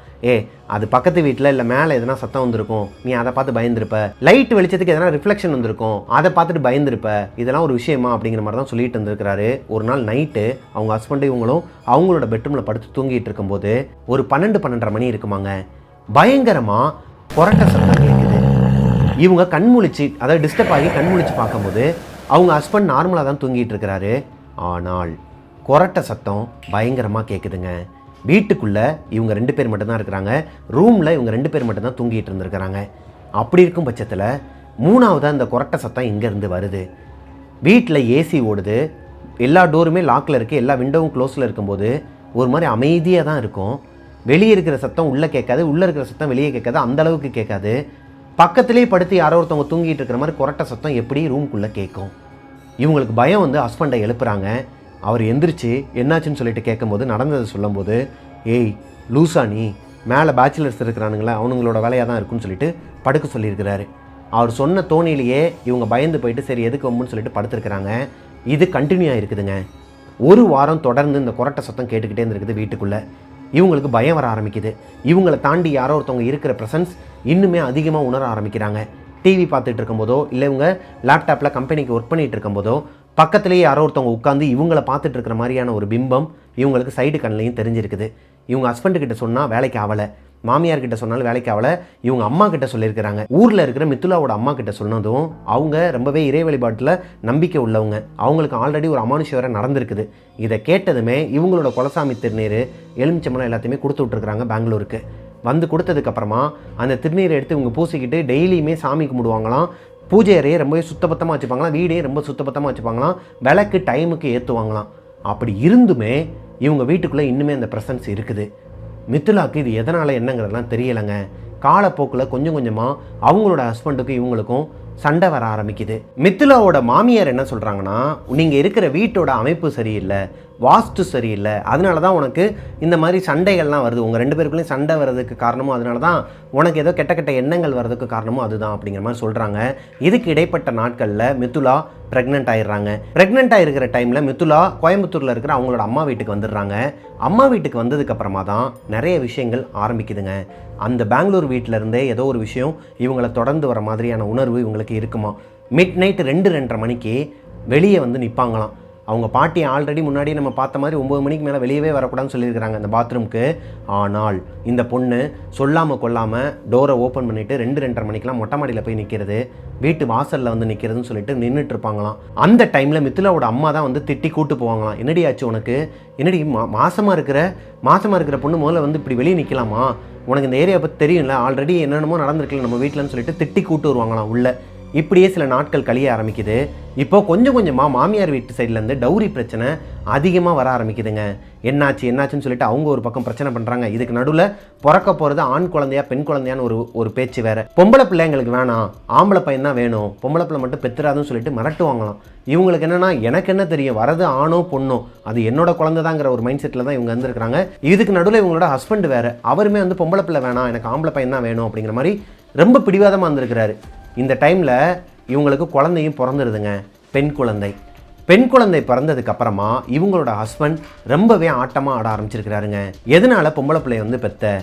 அது பக்கத்து வீட்டில் இல்லை மேலே எதனா சத்தம் வந்திருக்கும், நீ அதை பார்த்து பயந்துருப்ப, லைட் வெளிச்சத்துக்கு எதனா ரிஃப்ளெக்ஷன் வந்திருக்கும், அதை பார்த்துட்டு பயந்துருப்ப, இதெல்லாம் ஒரு விஷயமா அப்படிங்கிற மாதிரி தான் சொல்லிட்டு இருந்திருக்கிறாரு. ஒரு நாள் நைட்டு அவங்க ஹஸ்பண்டு இவங்களும் அவங்களோட பெட்ரூமில் படுத்து தூங்கிட்டு இருக்கும்போது ஒரு 12-12:30 மணி இருக்குமாங்க, பயங்கரமாக கொரட்டை சத்தம் கேட்குது. இவங்க கண்முழிச்சு, அதாவது டிஸ்டர்ப் ஆகி கண்முழிச்சு பார்க்கும்போது அவங்க ஹஸ்பண்ட் நார்மலாக தான் தூங்கிட்டு இருக்கிறாரு. ஆனால் கொரட்டை சத்தம் பயங்கரமாக கேட்குதுங்க. வீட்டுக்குள்ளே இவங்க 2 பேர் மட்டும்தான் இருக்கிறாங்க, ரூமில் இவங்க 2 பேர் மட்டும்தான் தூங்கிட்டு இருந்திருக்கிறாங்க. அப்படி இருக்கும் பட்சத்தில் 3ஆவதாக இந்த கொரட்டை சத்தம் இங்கேருந்து வருது. வீட்டில் ஏசி ஓடுது, எல்லா டோருமே லாக்கில் இருக்குது, எல்லா விண்டோவும் க்ளோஸில் இருக்கும்போது ஒரு மாதிரி அமைதியாக தான் இருக்கும். வெளியே இருக்கிற சத்தம் உள்ளே கேட்காது, உள்ளே இருக்கிற சத்தம் வெளியே கேட்காது, அந்தளவுக்கு கேட்காது. பக்கத்துலேயே படுத்து யாரோ ஒருத்தவங்க தூங்கிட்டு இருக்கிற மாதிரி கொரட்டை சத்தம் எப்படி ரூம்குள்ளே கேட்கும். இவங்களுக்கு பயம் வந்து ஹஸ்பண்டை எழுப்புறாங்க. அவர் எந்திரிச்சு என்னாச்சுன்னு சொல்லிட்டு கேட்கும்போது நடந்ததை சொல்லும்போது, ஏய் லூசா நீ, மேலே பேச்சுலர்ஸ் இருக்கிறானுங்களே அவனுங்களோட வேலையாக தான் இருக்குன்னு சொல்லிட்டு படுக்க சொல்லியிருக்கிறாரு. அவர் சொன்ன தோணிலேயே இவங்க பயந்து போயிட்டு சரி எதுக்கு வம்புன்னு சொல்லிட்டு படுத்துருக்குறாங்க. இது கண்டினியூ ஆகிருக்குதுங்க. ஒரு வாரம் தொடர்ந்து இந்த கொரட்டை சத்தம் கேட்டுக்கிட்டே இருந்திருக்குது வீட்டுக்குள்ளே. இவங்களுக்கு பயம் வர ஆரம்பிக்குது. இவங்களை தாண்டி யாரோ ஒருத்தவங்க இருக்கிற ப்ரெசன்ஸ் இன்னுமே அதிகமாக உணர ஆரம்பிக்கிறாங்க. டிவி பார்த்துட்டு இருக்கும்போதோ இல்லை இவங்க லேப்டாப்பில் கம்பெனிக்கு ஒர்க் பண்ணிகிட்டு இருக்கும்போதோ பக்கத்துலேயே யாரோ ஒருத்தவங்க உட்காந்து இவங்கள பார்த்துட்டு இருக்கிற மாதிரியான ஒரு பிம்பம் இவங்களுக்கு சைடு கண்ணிலையும் தெரிஞ்சிருக்குது. இவங்க ஹஸ்பண்டுக்கிட்ட சொன்னால் வேலைக்கு ஆகலை, மாமியார்கிட்ட சொன்னாலும் வேலைக்கு ஆகலை, இவங்க அம்மா கிட்ட சொல்லியிருக்கிறாங்க. ஊரில் இருக்கிற மித்துலாவோட அம்மா கிட்ட சொன்னதும் அவங்க ரொம்பவே இறை வழிபாட்டில் நம்பிக்கை உள்ளவங்க, அவங்களுக்கு ஆல்ரெடி ஒரு அமானுஷம் வேற நடந்திருக்குது. இதை கேட்டதுமே இவங்களோட குலசாமி திருநீர் எலுமிச்சம்பழம் எல்லாத்தையுமே கொடுத்து விட்ருக்குறாங்க பெங்களூருக்கு. வந்து கொடுத்ததுக்கப்புறமா அந்த திருநீரை எடுத்து இவங்க பூசிக்கிட்டு டெய்லியுமே சாமி கும்பிடுவாங்களாம். பூஜை அறையை ரொம்பவே சுத்தபத்தமாக வச்சுப்பாங்களாம், வீடே ரொம்ப சுத்தபத்தமாக வச்சுப்பாங்களாம், விளக்கு டைமுக்கு ஏற்றுவாங்களாம். அப்படி இருந்துமே இவங்க வீட்டுக்குள்ளே இன்னுமே அந்த ப்ரெசன்ஸ் இருக்குது. மித்துலாவுக்கு இது எதனால் என்னங்கிறதெல்லாம் தெரியலைங்க. காலப்போக்கில் கொஞ்சம் கொஞ்சமாக அவங்களோட ஹஸ்பண்டுக்கும் இவங்களுக்கும் சண்டை வர ஆரம்பிக்குது. மித்துலாவோட மாமியார் என்ன சொல்கிறாங்கன்னா, நீங்கள் இருக்கிற வீட்டோட அமைப்பு சரியில்லை, வாஸ்து சரியில்லை, அதனால தான் உனக்கு இந்த மாதிரி சண்டைகள்லாம் வருது, உங்கள் 2 பேருக்குள்ளேயும் சண்டை வர்றதுக்கு காரணமும் அதனால தான், உனக்கு ஏதோ கெட்ட கெட்ட எண்ணங்கள் வர்றதுக்கு காரணமும் அதுதான் அப்படிங்கிற மாதிரி சொல்கிறாங்க. இதுக்கு இடைப்பட்ட நாட்களில் மித்துலா ப்ரெக்னென்ட் ஆகிடுறாங்க. ப்ரெக்னென்ட் ஆகிருக்கிற டைமில் மித்துலா கோயம்புத்தூரில் இருக்கிற அவங்களோட அம்மா வீட்டுக்கு வந்துடுறாங்க. அம்மா வீட்டுக்கு வந்ததுக்கப்புறமா தான் நிறைய விஷயங்கள் ஆரம்பிக்குதுங்க. அந்த பெங்களூர் வீட்டிலேருந்தே ஏதோ ஒரு விஷயம் இவங்களை தொடர்ந்து வர மாதிரியான உணர்வு இவங்களுக்கு இருக்குமா. மிட் நைட் 2-2:30 மணிக்கு வெளியே வந்து நிற்பாங்களாம். அவங்க பாட்டி ஆல்ரெடி முன்னாடி நம்ம பார்த்த மாதிரி 9 மணிக்கு மேலே வெளியவே வரக்கூடாதுன்னு சொல்லியிருக்கிறாங்க அந்த பாத்ரூம்க்கு. ஆனால் இந்த பொண்ணு சொல்லாமல் கொள்ளாமல் டோரை ஓப்பன் பண்ணிவிட்டு 2-2:30 மணிக்கெலாம் மொட்டை மாடியில் போய் நிற்கிறது, வீட்டு வாசலில் வந்து நிற்கிறதுன்னு சொல்லிட்டு நின்றுட்டு இருப்பாங்களாம். அந்த டைமில் மித்துலாவோட அம்மா தான் வந்து திட்டி கூட்டு போவாங்களாம். என்னடி ஆச்சு உனக்கு, என்னடி மாசமாக இருக்கிற பொண்ணு முதல்ல வந்து இப்படி வெளியே நிற்கலாமா, உனக்கு இந்த ஏரியா பற்றி தெரியும்ல, ஆல்ரெடி என்னென்னமோ நடந்திருக்குல்ல நம்ம வீட்டில்னு சொல்லிட்டு திட்டி கூட்டு வருவாங்களாம் உள்ளே. இப்படியே சில நாட்கள் கழிய ஆரம்பிக்குது. இப்போது கொஞ்சம் கொஞ்சமாக மாமியார் வீட்டு சைட்லேருந்து டௌரி பிரச்சனை அதிகமாக வர ஆரம்பிக்குதுங்க. என்னாச்சுன்னு சொல்லிட்டு அவங்க ஒரு பக்கம் பிரச்சனை பண்ணுறாங்க. இதுக்கு நடுவில் பிறக்க போகிறது ஆண் குழந்தையா பெண் குழந்தையான்னு ஒரு பேச்சு வேறு. பொம்பளை பிள்ளை எங்களுக்கு வேணாம், ஆம்பளை பையன் தான் வேணும், பொம்பளை பிள்ளை மட்டும் பெத்துறாதுன்னு சொல்லிட்டு மிரட்டுவாங்களாம். இவங்களுக்கு என்னென்னா, எனக்கு என்ன தெரியும், வரது ஆணோ பொண்ணோ, அது என்னோட குழந்தை தாங்கிற ஒரு மைண்ட் செட்டில் தான் இவங்க வந்துருக்குறாங்க. இதுக்கு நடுவில் இவங்களோட ஹஸ்பண்ட் வேறு, அவருமே வந்து பொம்பளை பிள்ளை வேணாம், எனக்கு ஆம்பளை பையன் தான் வேணும் அப்படிங்கிற மாதிரி ரொம்ப பிடிவாதமாக இருந்திருக்கிறாரு. இந்த டைமில் இவங்களுக்கு குழந்தையும் பிறந்துடுதுங்க. பெண் குழந்தை பிறந்ததுக்கு அப்புறமா இவங்களோட ஹஸ்பண்ட் ரொம்பவே ஆட்டமாக ஆட ஆரம்பிச்சிருக்கிறாருங்க. எதனால பொம்பளை பிள்ளைய வந்து பெத்த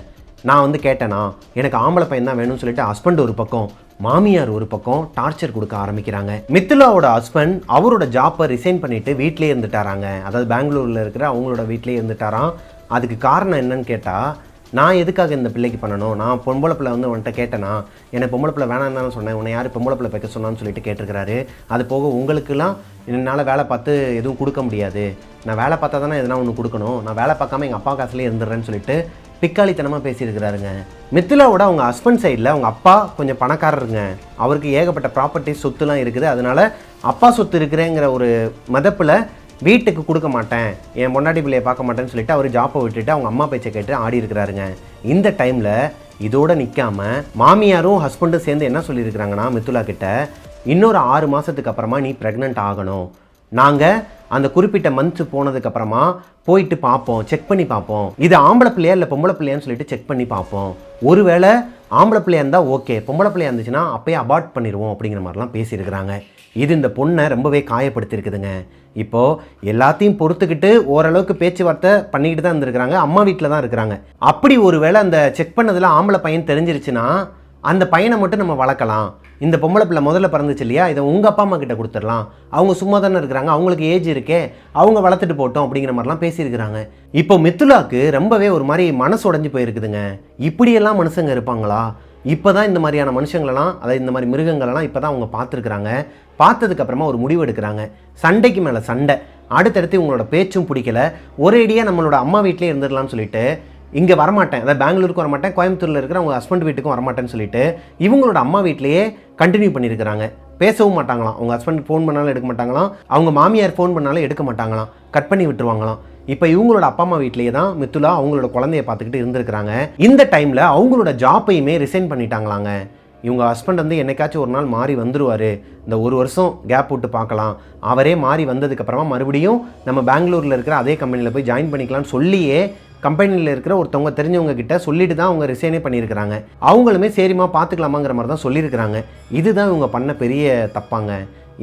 நான் வந்து கேட்டேனா, எனக்கு ஆம்பளை பையன் தான் வேணும்னு சொல்லிட்டு ஹஸ்பண்ட் ஒரு பக்கம், மாமியார் ஒரு பக்கம் டார்ச்சர் கொடுக்க ஆரம்பிக்கிறாங்க. மித்துலாவோட ஹஸ்பண்ட் அவரோட ஜாப்பை ரிசைன் பண்ணிட்டு வீட்டிலே இருந்துட்டாராங்க. அதாவது பெங்களூரில் இருக்கிற அவங்களோட வீட்டிலே இருந்துட்டாராம். அதுக்கு காரணம் என்னன்னு கேட்டால், நான் எதுக்காக இந்த பிள்ளைக்கு பண்ணணும், நான் பொம்பளை பிள்ளை வந்து உன்கிட்ட கேட்டேனா, எனக்கு பொம்பளை பிள்ளை வேணான்னு தானே சொன்னேன், உன்னை யார் பொம்பளை பிள்ளை வைக்க சொன்னான்னு சொல்லிட்டு கேட்டிருக்கிறாரு. அது போக உங்களுக்குலாம் என்னால் வேலை பார்த்து எதுவும் கொடுக்க முடியாது, நான் வேலை பார்த்தா தானே எதனா ஒன்று கொடுக்கணும், நான் வேலை பார்க்காம எங்கள் அப்பா காசுலேயே இருந்துடுறேன்னு சொல்லிட்டு பிக்காளித்தனமாக பேசியிருக்கிறாருங்க. மித்துலாவோட அவங்க ஹஸ்பண்ட் சைடில் அவங்க அப்பா கொஞ்சம் பணக்காரருங்க. அவருக்கு ஏகப்பட்ட ப்ராப்பர்ட்டிஸ் சொத்துலாம் இருக்குது. அதனால் அப்பா சொத்து இருக்கிறேங்கிற ஒரு மதப்பில் வீட்டுக்கு கொடுக்க மாட்டேன், என் பொண்டாட்டி பிள்ளையை பார்க்க மாட்டேன்னு சொல்லிட்டு அவர் ஜாப்பை விட்டுட்டு அவங்க அம்மா பேச்சை கேட்டு ஆடி இருக்கிறாருங்க. இந்த டைமில் இதோடு நிற்காம மாமியாரும் ஹஸ்பண்டும் சேர்ந்து என்ன சொல்லியிருக்கிறாங்கன்னா மித்துலா கிட்ட, இன்னொரு 6 மாதத்துக்கு அப்புறமா நீ ப்ரெக்னென்ட் ஆகணும், நாங்கள் அந்த குறிப்பிட்ட மந்த்ஸ் போனதுக்கப்புறமா போயிட்டு பார்ப்போம், செக் பண்ணி பார்ப்போம், இது ஆம்பளை பிள்ளையா இல்லை பொம்பளை பிள்ளையான்னு சொல்லிட்டு செக் பண்ணி பார்ப்போம், ஒருவேளை ஆம்பளை பிள்ளையா இருந்தால் ஓகே, பொம்பளை பிள்ளையா இருந்துச்சுன்னா அப்பயே அபார்ட் பண்ணிடுவோம் அப்படிங்கிற மாதிரிலாம் பேசியிருக்கிறாங்க. இது இந்த பொண்ணை ரொம்பவே காயப்படுத்திருக்குதுங்க. இப்போது எல்லாத்தையும் பொறுத்துக்கிட்டு ஓரளவுக்கு பேச்சுவார்த்தை பண்ணிக்கிட்டு தான் இருந்திருக்கிறாங்க. அம்மா வீட்டில் தான் இருக்கிறாங்க. அப்படி ஒருவேளை அந்த செக் பண்ணதில் ஆம்பளை பையன் தெரிஞ்சிருச்சுன்னா அந்த பையனை மட்டும் நம்ம வளர்க்கலாம், இந்த பொம்பளை பிள்ளை முதல்ல பிறந்துச்சு இல்லையா, இதை உங்கள் அப்பா அம்மா கிட்ட கொடுத்துடலாம், அவங்க சும்மா தானே இருக்கிறாங்க, அவங்களுக்கு ஏஜ் இருக்கே, அவங்க வளர்த்துட்டு போட்டோம் அப்படிங்கிற மாதிரிலாம் பேசியிருக்கிறாங்க. இப்போ மித்துலாவுக்கு ரொம்பவே ஒரு மாதிரி மனசு உடைஞ்சு போயிருக்குதுங்க. இப்படியெல்லாம் மனுஷங்க இருப்பாங்களா, இப்போ தான் இந்த மாதிரியான மனுஷங்களெல்லாம், அதாவது இந்த மாதிரி மிருகங்களெல்லாம் இப்போ தான் அவங்க பார்த்துருக்குறாங்க. பார்த்ததுக்கப்புறமா ஒரு முடிவு எடுக்கிறாங்க. சண்டைக்கு மேலே சண்டை, அடுத்தடுத்து இவங்களோட பேச்சும் பிடிக்கல, ஒரேடியாக நம்மளோட அம்மா வீட்டிலே இருந்துடலாம்னு சொல்லிட்டு இங்கே வரமாட்டேன், அதாவது பெங்களூருக்கு வரமாட்டேன், கோயம்புத்தூரில் இருக்கிற அவங்க ஹஸ்பண்ட் வீட்டுக்கும் வரமாட்டேன்னு சொல்லிட்டு இவங்களோட அம்மா வீட்டிலேயே கண்டினியூ பண்ணியிருக்கிறாங்க. பேசவும் மாட்டாங்களாம், அவங்க ஹஸ்பண்ட் ஃபோன் பண்ணாலும் எடுக்க மாட்டாங்களாம், அவங்க மாமியார் ஃபோன் பண்ணாலும் எடுக்க மாட்டாங்களாம், கட் பண்ணி விட்டுருவாங்களாம். இப்போ இவங்களோட அப்பா அம்மா வீட்லேயே தான் மித்துலா அவங்களோட குழந்தைய பார்த்துக்கிட்டு இருந்திருக்கிறாங்க. இந்த டைமில் அவங்களோட ஜாப்பையுமே ரிசைன் பண்ணிட்டாங்களாங்க. இவங்க ஹஸ்பண்ட் வந்து என்னைக்காச்சும் ஒரு நாள் மாறி வந்துடுவார், இந்த 1 வருஷம் கேப் விட்டு பார்க்கலாம், அவரே மாறி வந்ததுக்கப்புறமா மறுபடியும் நம்ம பெங்களூரில் இருக்கிற அதே கம்பெனியில் போய் ஜாயின் பண்ணிக்கலாம்னு சொல்லியே கம்பெனியில் இருக்கிற ஒருத்தவங்க தெரிஞ்சவங்க கிட்ட சொல்லிட்டு தான் அவங்க ரிசைனே பண்ணியிருக்கிறாங்க. அவங்களுமே சரிம்மா பார்த்துக்கலாமாங்கிற மாதிரி தான் சொல்லியிருக்கிறாங்க. இதுதான் இவங்க பண்ண பெரிய தப்பாங்க.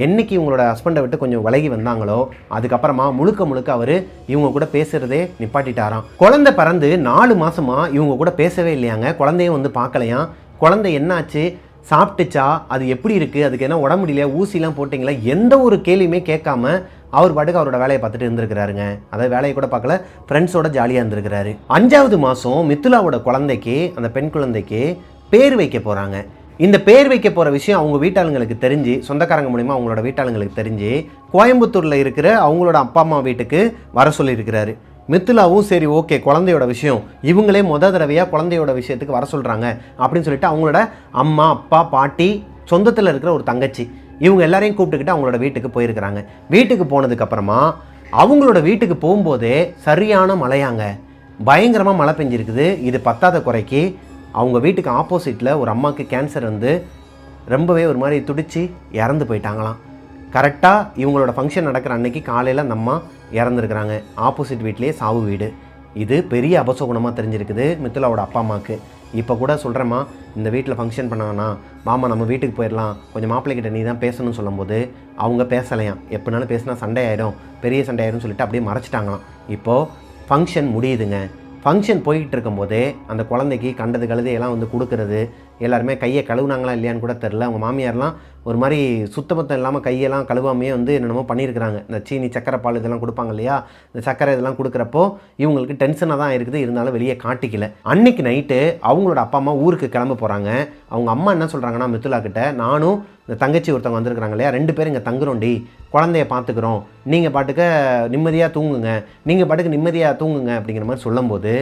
என்னைக்கு இவங்களோட ஹஸ்பண்டை விட்டு கொஞ்சம் விலகி வந்தாங்களோ அதுக்கப்புறமா முழுக்க அவர் இவங்க கூட பேசுகிறதே நிப்பாட்டிட்டாராம். குழந்தை பிறந்து 4 மாதமாக இவங்க கூட பேசவே இல்லையாங்க. குழந்தையும் வந்து பார்க்கலையாம். குழந்தை என்னாச்சு, சாப்பிட்டுச்சா, அது எப்படி இருக்குது, அதுக்கு என்ன உடம்பு முடியலையா, ஊசிலாம் போட்டிங்களா, எந்த ஒரு கேள்வியுமே கேட்காம அவர் பாட்டுக்கு அவரோட வேலையை பார்த்துட்டு இருந்திருக்கிறாருங்க. அதாவது வேலையை கூட பார்க்கல, ஃப்ரெண்ட்ஸோட ஜாலியாக இருந்திருக்கிறாரு. 5வது மாதம் மித்துலாவோட குழந்தைக்கு, அந்த பெண் குழந்தைக்கு பேர் வைக்க போகிறாங்க. இந்த பேர் வைக்க போகிற விஷயம் அவங்க வீட்டாளுங்களுக்கு தெரிஞ்சு, சொந்தக்காரங்க மூலிமா அவங்களோட வீட்டாளுங்களுக்கு தெரிஞ்சு கோயம்புத்தூரில் இருக்கிற அவங்களோட அப்பா அம்மா வீட்டுக்கு வர சொல்லியிருக்கிறாரு. மித்துலாவும் சரி ஓகே, குழந்தையோட விஷயம், இவங்களே தடவையாக குழந்தையோட விஷயத்துக்கு வர சொல்கிறாங்க அப்படின்னு சொல்லிட்டு அவங்களோட அம்மா அப்பா பாட்டி, சொந்தத்தில் இருக்கிற ஒரு தங்கச்சி, இவங்க எல்லாரையும் கூப்பிட்டுக்கிட்டு அவங்களோட வீட்டுக்கு போயிருக்கிறாங்க. வீட்டுக்கு போனதுக்கப்புறமா அவங்களோட வீட்டுக்கு போகும்போதே சரியான மழையாங்க, பயங்கரமாக மழை பெஞ்சிருக்குது. இது பத்தாத குறைக்கு அவங்க வீட்டுக்கு ஆப்போசிட்டில் ஒரு அம்மாவுக்கு கேன்சர் வந்து ரொம்பவே ஒரு மாதிரி துடிச்சு இறந்து போயிட்டாங்களாம். கரெக்டாக இவங்களோட ஃபங்க்ஷன் நடக்கிற அன்னைக்கு காலையில் அந்த அம்மா இறந்துருக்குறாங்க. ஆப்போசிட் வீட்லேயே சாவு வீடு. இது பெரிய அபசகுணமாக தெரிஞ்சிருக்குது மித்துலாவோட அப்பா அம்மாவுக்கு. இப்போ கூட சொல்கிறேம்மா, இந்த வீட்டில் ஃபங்க்ஷன் பண்ணாங்கன்னா மாமா நம்ம வீட்டுக்கு போயிடலாம், கொஞ்சம் மாப்பிள்ளைகிட்ட நீ தான் பேசணும்னு சொல்லும்போது அவங்க பேசலையாம். எப்படினாலும் பேசினா சண்டை ஆகிடும், பெரிய சண்டை ஆகிடும் சொல்லிட்டு அப்படியே மறைச்சிட்டாங்களாம். இப்போது ஃபங்க்ஷன் முடியுதுங்க. ஃபங்க்ஷன் போய்கிட்டு இருக்கும்போதே அந்த குழந்தைக்கு கண்டது கழுதையெல்லாம் வந்து கொடுக்குறது, எல்லாருமே கையை கழுவுனாங்களா இல்லையான்னு கூட தெரில. அவங்க மாமியார்லாம் ஒரு மாதிரி சுத்தமத்தம் இல்லாமல் கையெல்லாம் கழுவாமையே வந்து என்னென்னமோ பண்ணியிருக்கிறாங்க. இந்த சீனி சக்கரை பால் இதெல்லாம் கொடுப்பாங்க இல்லையா, இந்த சக்கரை இதெல்லாம் கொடுக்குறப்போ இவங்களுக்கு டென்ஷனாக தான் இருக்குது, இருந்தாலும் வெளியே காட்டிக்கல. அன்னைக்கு நைட்டு அவங்களோட அப்பா அம்மா ஊருக்கு கிளம்ப போகிறாங்க. அவங்க அம்மா என்ன சொல்கிறாங்கன்னா மித்துலா கிட்ட, நானும் இந்த தங்கச்சி ஒருத்தவங்க வந்திருக்கிறாங்க இல்லையா, 2 பேரும் இங்கே தங்குறோண்டி, குழந்தைய பார்த்துக்குறோம், நீங்கள் பாட்டுக்க நிம்மதியாக தூங்குங்க, நீங்கள் பாட்டுக்கு நிம்மதியாக தூங்குங்க அப்படிங்கிற மாதிரி சொல்லும்போது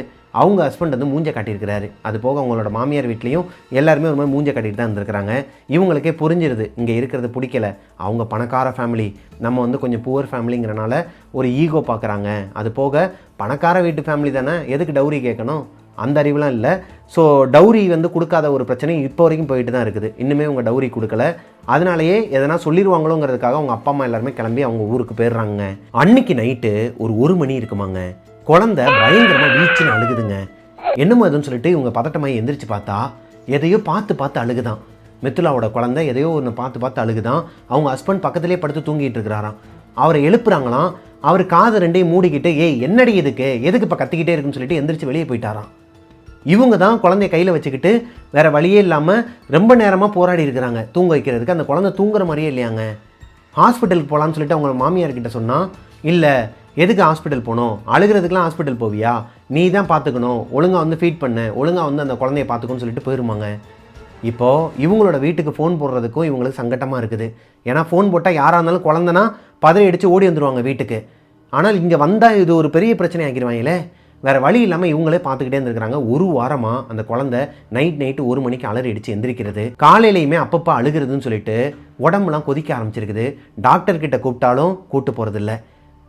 அவங்க ஹஸ்பண்ட் வந்து மூஞ்சை காட்டியிருக்கிறாரு. அது போக அவங்களோட மாமியார் வீட்லேயும் எல்லாருமே ஒரு மாதிரி மூஞ்சை காட்டிட்டு தான் இருந்திருக்கிறாங்க. இவங்களுக்கே புரிஞ்சிருது இங்கே இருக்கிறது பிடிக்கல, அவங்க பணக்கார ஃபேமிலி, நம்ம வந்து கொஞ்சம் புவர் ஃபேமிலிங்கிறனால ஒரு ஈகோ பார்க்குறாங்க. அது போக பணக்கார வீட்டு ஃபேமிலி தானே, எதுக்கு டவுரி கேட்கணும், அந்த அறிவுலாம் இல்லை. ஸோ டவுரி வந்து கொடுக்காத ஒரு பிரச்சனை இப்போ வரைக்கும் போயிட்டு தான் இருக்குது. இன்னுமே அவங்க டவுரி கொடுக்கல, அதனாலேயே எதனா சொல்லிடுவாங்களோங்கிறதுக்காக அவங்க அப்பா அம்மா எல்லாருமே கிளம்பி அவங்க ஊருக்கு போயிடுறாங்க. அன்னைக்கு நைட்டு ஒரு 1 மணி இருக்குமாங்க. குழந்தை பயங்கரமாக வீச்சுன்னு அழுகுதுங்க. என்னமோ எதுன்னு சொல்லிட்டு இவங்க பதட்டமாக எந்திரிச்சு பார்த்தா எதையோ பார்த்து அழுகுதான். மித்துலாவோட குழந்தை எதையோ ஒன்று பார்த்து பார்த்து அழுகுதான். அவங்க ஹஸ்பண்ட் பக்கத்துலேயே படுத்து தூங்கிட்டு இருக்கிறாராம். அவரை எழுப்புறாங்களாம். அவர் காதை ரெண்டையும் மூடிக்கிட்டு, ஏய் என்னடி எதுக்கு இப்போ கத்திக்கிட்டே இருக்குன்னு சொல்லிட்டு எந்திரிச்சு வெளியே போயிட்டாராம். இவங்க தான் குழந்தைய கையில் வச்சுக்கிட்டு வேறு வழியே இல்லாமல் ரொம்ப நேரமாக போராடி இருக்கிறாங்க தூங்க வைக்கிறதுக்கு. அந்த குழந்தை தூங்குற மாதிரியே இல்லையாங்க. ஹாஸ்பிட்டலுக்கு போகலான்னு சொல்லிட்டு அவங்க மாமியார்கிட்ட சொன்னால், இல்லை எதுக்கு ஹாஸ்பிட்டல் போகணும், அழுகிறதுக்கெலாம் ஹாஸ்பிட்டல் போவியா, நீ தான் பார்த்துக்கணும், ஒழுங்காக வந்து ஃபீட் பண்ண, ஒழுங்காக வந்து அந்த குழந்தைய பார்த்துக்கணும்னு சொல்லிட்டு போயிருமாங்க. இப்போது இவங்களோட வீட்டுக்கு ஃபோன் போடுறதுக்கும் இவங்களுக்கு சங்கட்டமாக இருக்குது. ஏன்னா ஃபோன் போட்டால் யாராக இருந்தாலும் குழந்தைனா பதறி அடித்து ஓடி வந்துடுவாங்க வீட்டுக்கு. ஆனால் இங்கே வந்தால் இது ஒரு பெரிய பிரச்சனை ஆக்கிடுவாங்களே. வேறு வழி இல்லாமல் இவங்களே பார்த்துக்கிட்டே இருந்திருக்கிறாங்க. ஒரு வாரமாக அந்த குழந்தை நைட்டு 1 மணிக்கு அலறி அடித்து எந்திரிக்கிறது, காலையிலையுமே அப்பப்போ அழுகிறதுன்னு சொல்லிட்டு உடம்புலாம் கொதிக்க ஆரம்பிச்சிருக்குது. டாக்டர்கிட்ட கூப்பிட்டாலும் கூப்பிட்டு போகிறதில்ல.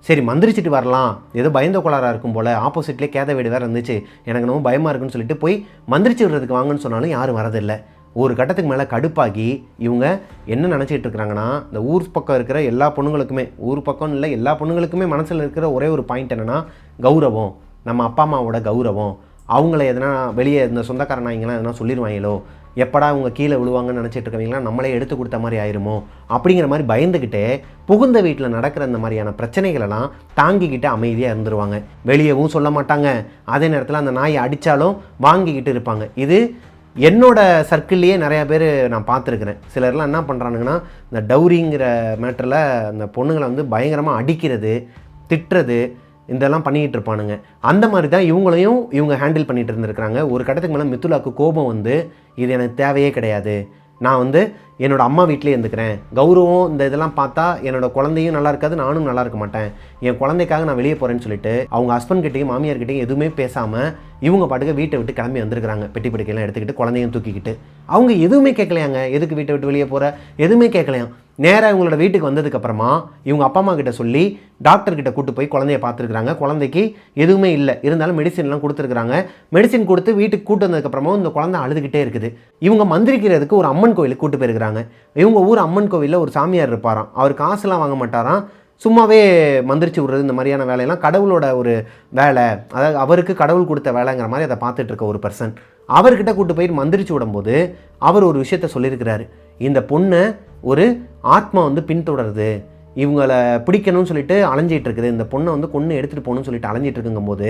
சரி மந்திரிச்சிட்டு வரலாம், ஏதோ பயந்த கோளாறாக இருக்கும் போல், ஆப்போசிட்லேயே கேத வீடு வேறு இருந்துச்சு, எனக்கு ரொம்ப பயமாக இருக்குன்னு சொல்லிட்டு போய் மந்திரிச்சு விடுறதுக்கு வாங்கன்னு சொன்னாலும் யாரும் வரதில்லை. ஒரு கட்டத்துக்கு மேலே கடுப்பாகி இவங்க என்ன நினச்சிட்டு இருக்கிறாங்கன்னா, இந்த ஊர் பக்கம் இருக்கிற எல்லா பொண்ணுங்களுக்குமே, ஊர் பக்கம் இல்லை எல்லா பொண்ணுங்களுக்குமே மனசில் இருக்கிற ஒரே ஒரு பாயிண்ட் என்னென்னா, கௌரவம், நம்ம அப்பா அம்மாவோட கௌரவம். அவங்கள எதனா வெளியே இந்த சொந்தக்கார நாய்ங்களாம் எதனா சொல்லிடுவாங்களோ, எப்படா அவங்க கீழே விழுவாங்கன்னு நினச்சிட்டு இருக்கவங்களா நம்மளே எடுத்து கொடுத்த மாதிரி ஆயிருமோ அப்படிங்கிற மாதிரி பயந்துக்கிட்டே புகுந்த வீட்டில் நடக்கிற இந்த மாதிரியான பிரச்சனைகளெல்லாம் தாங்கிக்கிட்டு அமைதியாக இருந்துருவாங்க. வெளியவும் சொல்ல மாட்டாங்க. அதே நேரத்தில் அந்த நாயை அடித்தாலும் வாங்கிக்கிட்டு இருப்பாங்க. இது என்னோட சர்க்கிள்லேயே நிறையா பேர் நான் பார்த்துருக்குறேன். சிலர்லாம் என்ன பண்ணுறானுங்கன்னா, இந்த டவுரிங்கிற மேட்டரில் அந்த பொண்ணுங்களை வந்து பயங்கரமாக அடிக்கிறது, திட்டுறது, இதெல்லாம் பண்ணிக்கிட்டு இருப்பானுங்க. அந்த மாதிரி தான் இவங்க ஹேண்டில் பண்ணிகிட்டு இருந்திருக்கிறாங்க. ஒரு கட்டத்துக்கு மேலே மித்துலாவுக்கு கோபம் வந்து, இது எனக்கு தேவையே கிடையாது, நான் வந்து என்னோடய அம்மா வீட்டிலே இருந்துக்கிறேன், கௌரவம் இந்த இதெல்லாம் பார்த்தா என்னோடய குழந்தையும் நல்லா இருக்காது, நானும் நல்லா இருக்க மாட்டேன், என் குழந்தைக்காக நான் வெளியே போகிறேன்னு சொல்லிட்டு அவங்க ஹஸ்பண்ட்கிட்டையும் மாமியார்கிட்டையும் எதுவுமே பேசாமல் இவங்க பாட்டுக்கு வீட்டை விட்டு கிளம்பி வந்திருக்கிறாங்க. பெட்டி படிக்கையெல்லாம் எடுத்துக்கிட்டு குழந்தையும் தூக்கிக்கிட்டு. அவங்க எதுவுமே கேட்கலையாங்க, எதுக்கு வீட்டை விட்டு வெளியே போகிற, எதுவுமே கேட்கலையாம். நேராக இவங்களோட வீட்டுக்கு வந்ததுக்கப்புறமா இவங்க அப்பா அம்மா கிட்ட சொல்லி டாக்டர்கிட்ட கூட்டு போய் குழந்தைய பார்த்துருக்குறாங்க. குழந்தைக்கு எதுவுமே இல்லை, இருந்தாலும் மெடிசின்லாம் கொடுத்துருக்குறாங்க. மெடிசின் கொடுத்து வீட்டுக்கு கூட்டு வந்ததுக்கப்புறமா இந்த குழந்தை அழுதுகிட்டே இருக்குது. இவங்க மந்திரிக்கிறதுக்கு ஒரு அம்மன் கோயிலுக்கு கூட்டு போயிருக்கிறாங்க. இவங்க ஊர் அம்மன் கோவிலில் ஒரு சாமியார் இருப்பாராம். அவர் காசுலாம் வாங்க மாட்டாராம், சும்மாவே மந்திரிச்சு விடுறது இந்த மாதிரியான வேலையெல்லாம் கடவுளோட ஒரு வேலை, அதாவது அவருக்கு கடவுள் கொடுத்த வேலைங்கிற மாதிரி அதை பார்த்துட்டு இருக்க ஒரு பர்சன். அவர்கிட்ட கூட்டு போயிட்டு மந்திரிச்சு விடும்போது அவர் ஒரு விஷயத்த சொல்லியிருக்கிறாரு. இந்த பொண்ணை ஒரு ஆத்மா வந்து பின்தொடருது, இவங்களை பிடிக்கணும்னு சொல்லிட்டு அலைஞ்சிட்டு இருக்குது, இந்த பொண்ணை வந்து கொன்று எடுத்துகிட்டு போகணும்னு சொல்லிட்டு அலைஞ்சிட்டு இருக்குங்கும்போது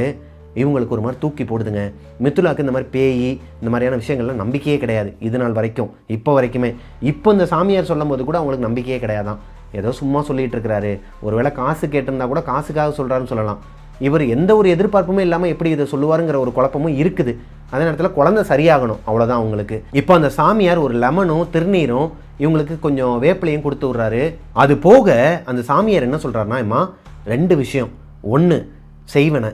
இவங்களுக்கு ஒரு மாதிரி தூக்கி போடுதுங்க. மித்துலாவுக்கு இந்த மாதிரி பேய் இந்த மாதிரியான விஷயங்கள்லாம் நம்பிக்கையே கிடையாது இது நாள் வரைக்கும், இப்போ வரைக்குமே. இப்போ இந்த சாமியார் சொல்லும் போது கூட அவங்களுக்கு நம்பிக்கையே கிடையாதான். ஏதோ சும்மா சொல்லிகிட்டு இருக்கிறாரு, ஒருவேளை காசு கேட்டிருந்தா கூட காசுக்காக சொல்கிறாருன்னு சொல்லலாம். இவர் எந்த ஒரு எதிர்பார்ப்புமே இல்லாமல் எப்படி இதை சொல்லுவாருங்கிற ஒரு குழப்பமும் இருக்குது. அதே நேரத்தில் குழந்தை சரியாகணும், அவ்வளோதான் அவங்களுக்கு. இப்போ அந்த சாமியார் ஒரு லெமனும் திருநீரும் இவங்களுக்கு கொஞ்சம் வேப்பிலையும் கொடுத்து விட்றாரு. அது போக அந்த சாமியார் என்ன சொல்கிறாருன்னா, அம்மா 2 விஷயம். 1 செய்வனை,